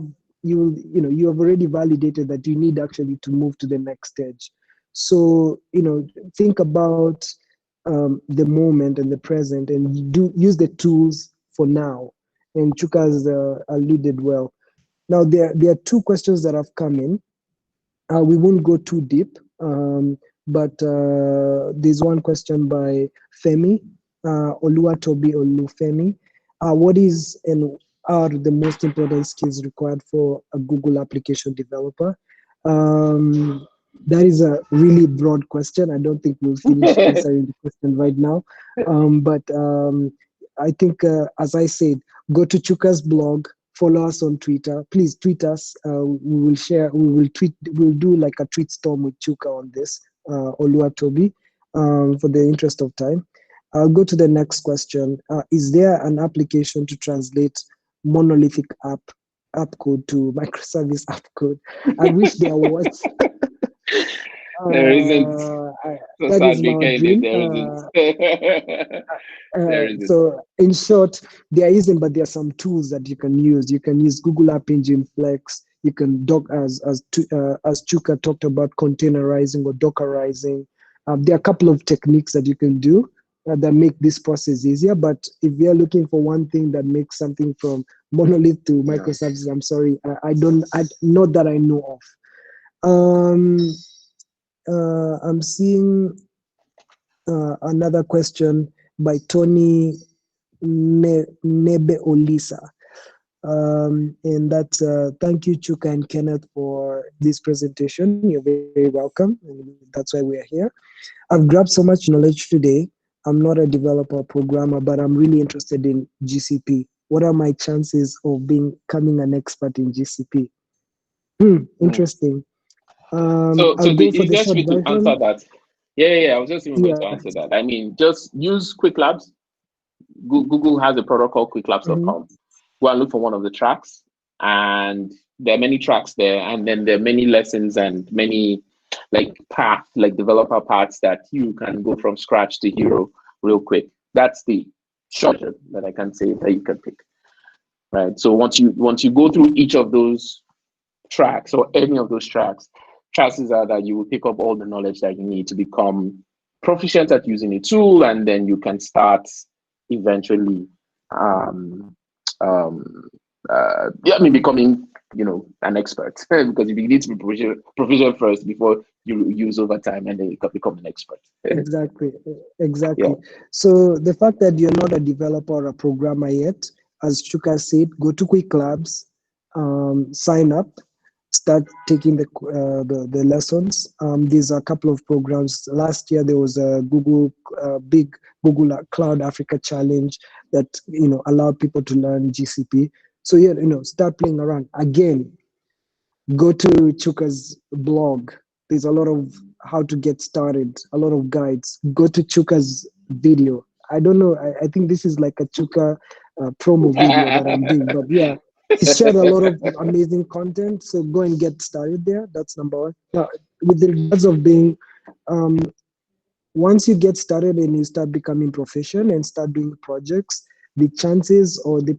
already validated that you need actually to move to the next stage. So, think about the moment and the present, and use the tools for now. And Chuka has alluded well. Now, there are two questions that have come in. We won't go too deep, but there's one question by Femi, Oluwatobi Olufemi. What is and are the most important skills required for a Google application developer? That is a really broad question. I don't think we'll finish answering the question right now. But I think, as I said, go to Chuka's blog, follow us on Twitter. Please tweet us. We will share. We will tweet. We'll do like a tweet storm with Chuka on this. Oluwatobi, for the interest of time. I'll go to the next question. Is there an application to translate monolithic app code to microservice app code? I wish there was. There isn't. So That is sadly, my Kennedy, dream. there isn't. There isn't. So in short, there isn't, but there are some tools that you can use. You can use Google App Engine Flex. You can as Chuka talked about, containerizing or Dockerizing. There are a couple of techniques that you can do that make this process easier. But if you're looking for one thing that makes something from monolith to microservices, I'm sorry, not that I know of. I'm seeing another question by Tony Nebe Olisa. And that's thank you, Chuka and Kenneth, for this presentation. You're very welcome. And that's why we're here. I've grabbed so much knowledge today. I'm not a developer or programmer, but I'm really interested in GCP. What are my chances of becoming an expert in GCP? Interesting. So I'll the go for the easiest short way to version. answer that, yeah, I was just even going to Yeah. answer that. I mean, just use Quick Labs. Google has a product called quicklabs.com. Go and look for one of the tracks, and there are many tracks there, and then there are many lessons and many like developer paths that you can go from scratch to hero real quick. That's the shortcut that I can say that you can pick. Right. So once you go through each of those tracks or any of those tracks, chances are that you will pick up all the knowledge that you need to become proficient at using a tool, and then you can start eventually becoming an expert because you need to be proficient first before you use over time, and then you can become an expert. Exactly. Yeah. So the fact that you're not a developer or a programmer yet, as Chuka said, go to Quick Labs, sign up, start taking the lessons. There's a couple of programs. Last year there was a big Google Cloud Africa Challenge that allowed people to learn GCP. So start playing around. Again, go to Chuka's blog. There's a lot of how to get started, a lot of guides. Go to Chuka's video. I don't know. I think this is like a Chuka promo video that I'm doing, but yeah, he's shared a lot of amazing content. So go and get started there. That's number one. Now, with the regards of being, once you get started and you start becoming proficient and start doing projects, the chances or the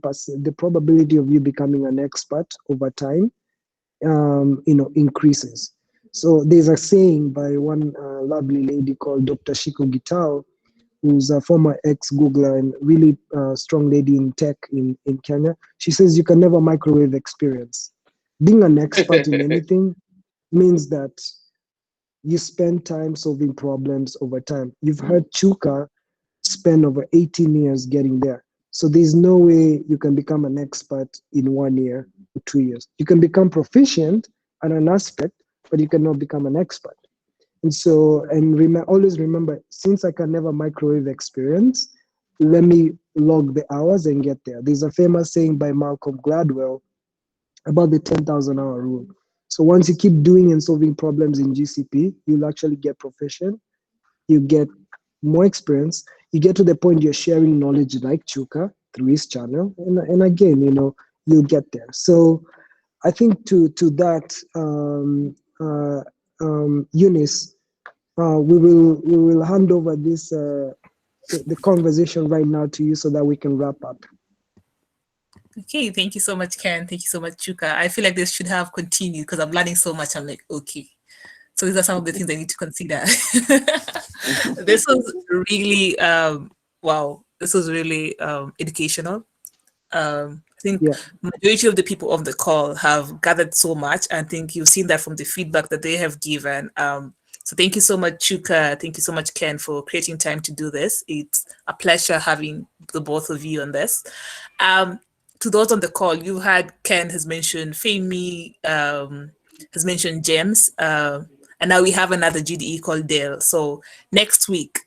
probability of you becoming an expert over time increases. So there's a saying by one lovely lady called Dr. Shiko Gitao, who's a former ex-Googler and really strong lady in tech in Kenya. She says you can never microwave experience. Being an expert in anything means that you spend time solving problems over time. You've heard Chuka spend over 18 years getting there. So there's no way you can become an expert in 1 year or 2 years. You can become proficient at an aspect, but you cannot become an expert. And so, always remember, since I can never microwave experience, let me log the hours and get there. There's a famous saying by Malcolm Gladwell about the 10,000 hour rule. So once you keep doing and solving problems in GCP, you'll actually get proficient. You get more experience. You get to the point you're sharing knowledge like Chuka through his channel, and again, you'll get there. So I think to that, Eunice, we will hand over this the conversation right now to you so that we can wrap up. Okay, thank you so much, Ken. Thank you so much, Chuka. I feel like this should have continued because I'm learning so much. I'm like, okay. So these are some of the things I need to consider. This was really, wow, this was really educational. I think majority of the people of the call have gathered so much. I think you've seen that from the feedback that they have given. So thank you so much, Chuka. Thank you so much, Ken, for creating time to do this. It's a pleasure having the both of you on this. To those on the call, you had Ken has mentioned Femi, has mentioned James, and now we have another GDE called Dale. So next week,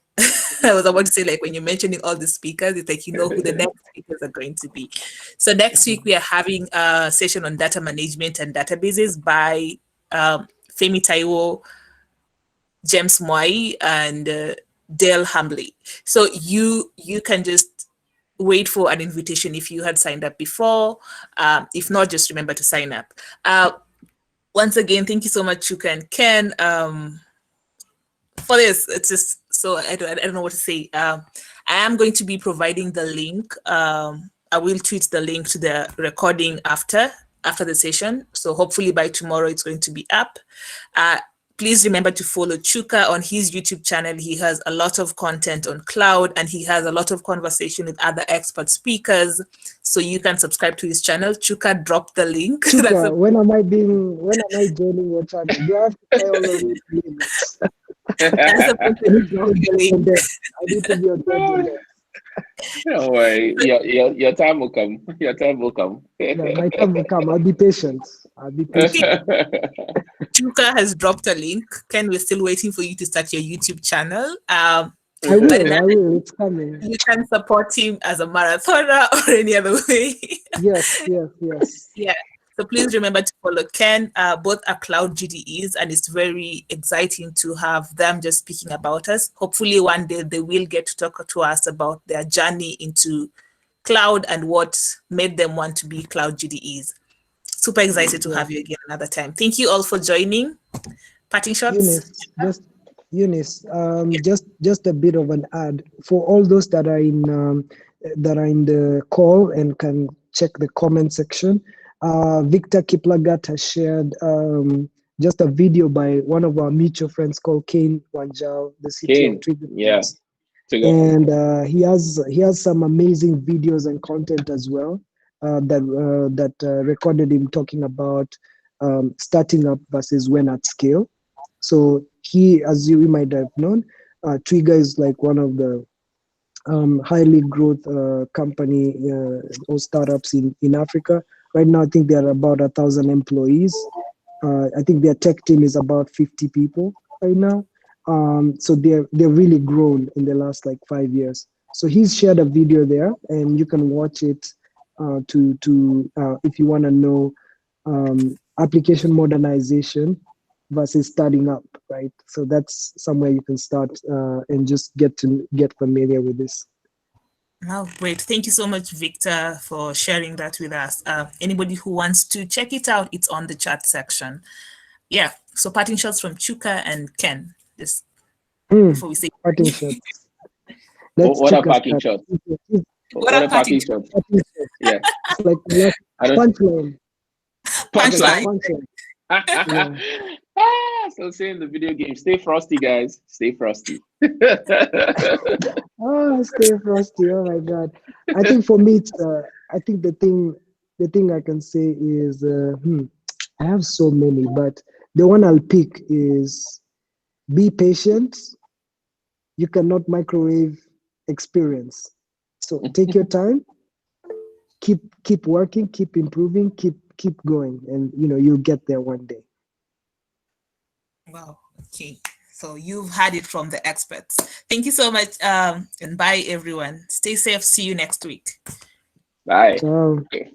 I was about to say, like, when you're mentioning all the speakers, it's like you know who the next speakers are going to be. So next week we are having a session on data management and databases by Femi Taiwo, James Mwai, and Dale Hambley. So you can just wait for an invitation if you had signed up before. If not, just remember to sign up. Once again, thank you so much, Chuka and Ken. For this, it's just so I don't know what to say. I am going to be providing the link. I will tweet the link to the recording after the session. So hopefully by tomorrow it's going to be up. Please remember to follow Chuka on his YouTube channel. He has a lot of content on cloud and he has a lot of conversation with other expert speakers. So you can subscribe to his channel. Chuka dropped the link. Chuka, when am I joining your channel? Do I have to pay all the links? That's the link. I need to be on that. Don't worry, your time will come. Your time will come. Yeah, my time will come. I'll be patient. Chuka has dropped a link. Ken, we're still waiting for you to start your YouTube channel. I will. It's coming. You can support him as a marathoner or any other way. Yes. Yeah. So please remember to follow Ken. Both are cloud GDEs, and it's very exciting to have them just speaking about us. Hopefully one day they will get to talk to us about their journey into cloud and what made them want to be cloud GDEs. Super excited to have you again another time. Thank you all for joining. Parting shots. Eunice, just a bit of an ad for all those that are in the call and can check the comment section. Victor Kiplagat has shared just a video by one of our mutual friends called Kane Wanjao, the city of Trigger. Yeah. And he has some amazing videos and content as well that recorded him talking about starting up versus when at scale. So he, as you might have known, Trigger is like one of the highly growth company or startups in Africa. Right now, I think there are about 1,000 employees. I think their tech team is about 50 people right now. So they're really grown in the last like 5 years. So he's shared a video there, and you can watch it if you want to know application modernization versus starting up, right? So that's somewhere you can start and just get familiar with this. Oh, great. Thank you so much, Victor, for sharing that with us. Anybody who wants to check it out, it's on the chat section. Yeah, so parting shots from Chuka and Ken. Just before we say parting shots. What are parting shots? What are parting shots? Yeah. It's like punchline. So saying the video game, stay frosty, guys. Stay frosty. Stay frosty. Oh my God. I think for me, it's I think the thing I can say is I have so many, but the one I'll pick is be patient. You cannot microwave experience. So take your time, keep working, keep improving, keep going, and you'll get there one day. Wow. Okay. So you've had it from the experts. Thank you so much. And bye, everyone. Stay safe. See you next week. Bye. Ciao. Ciao.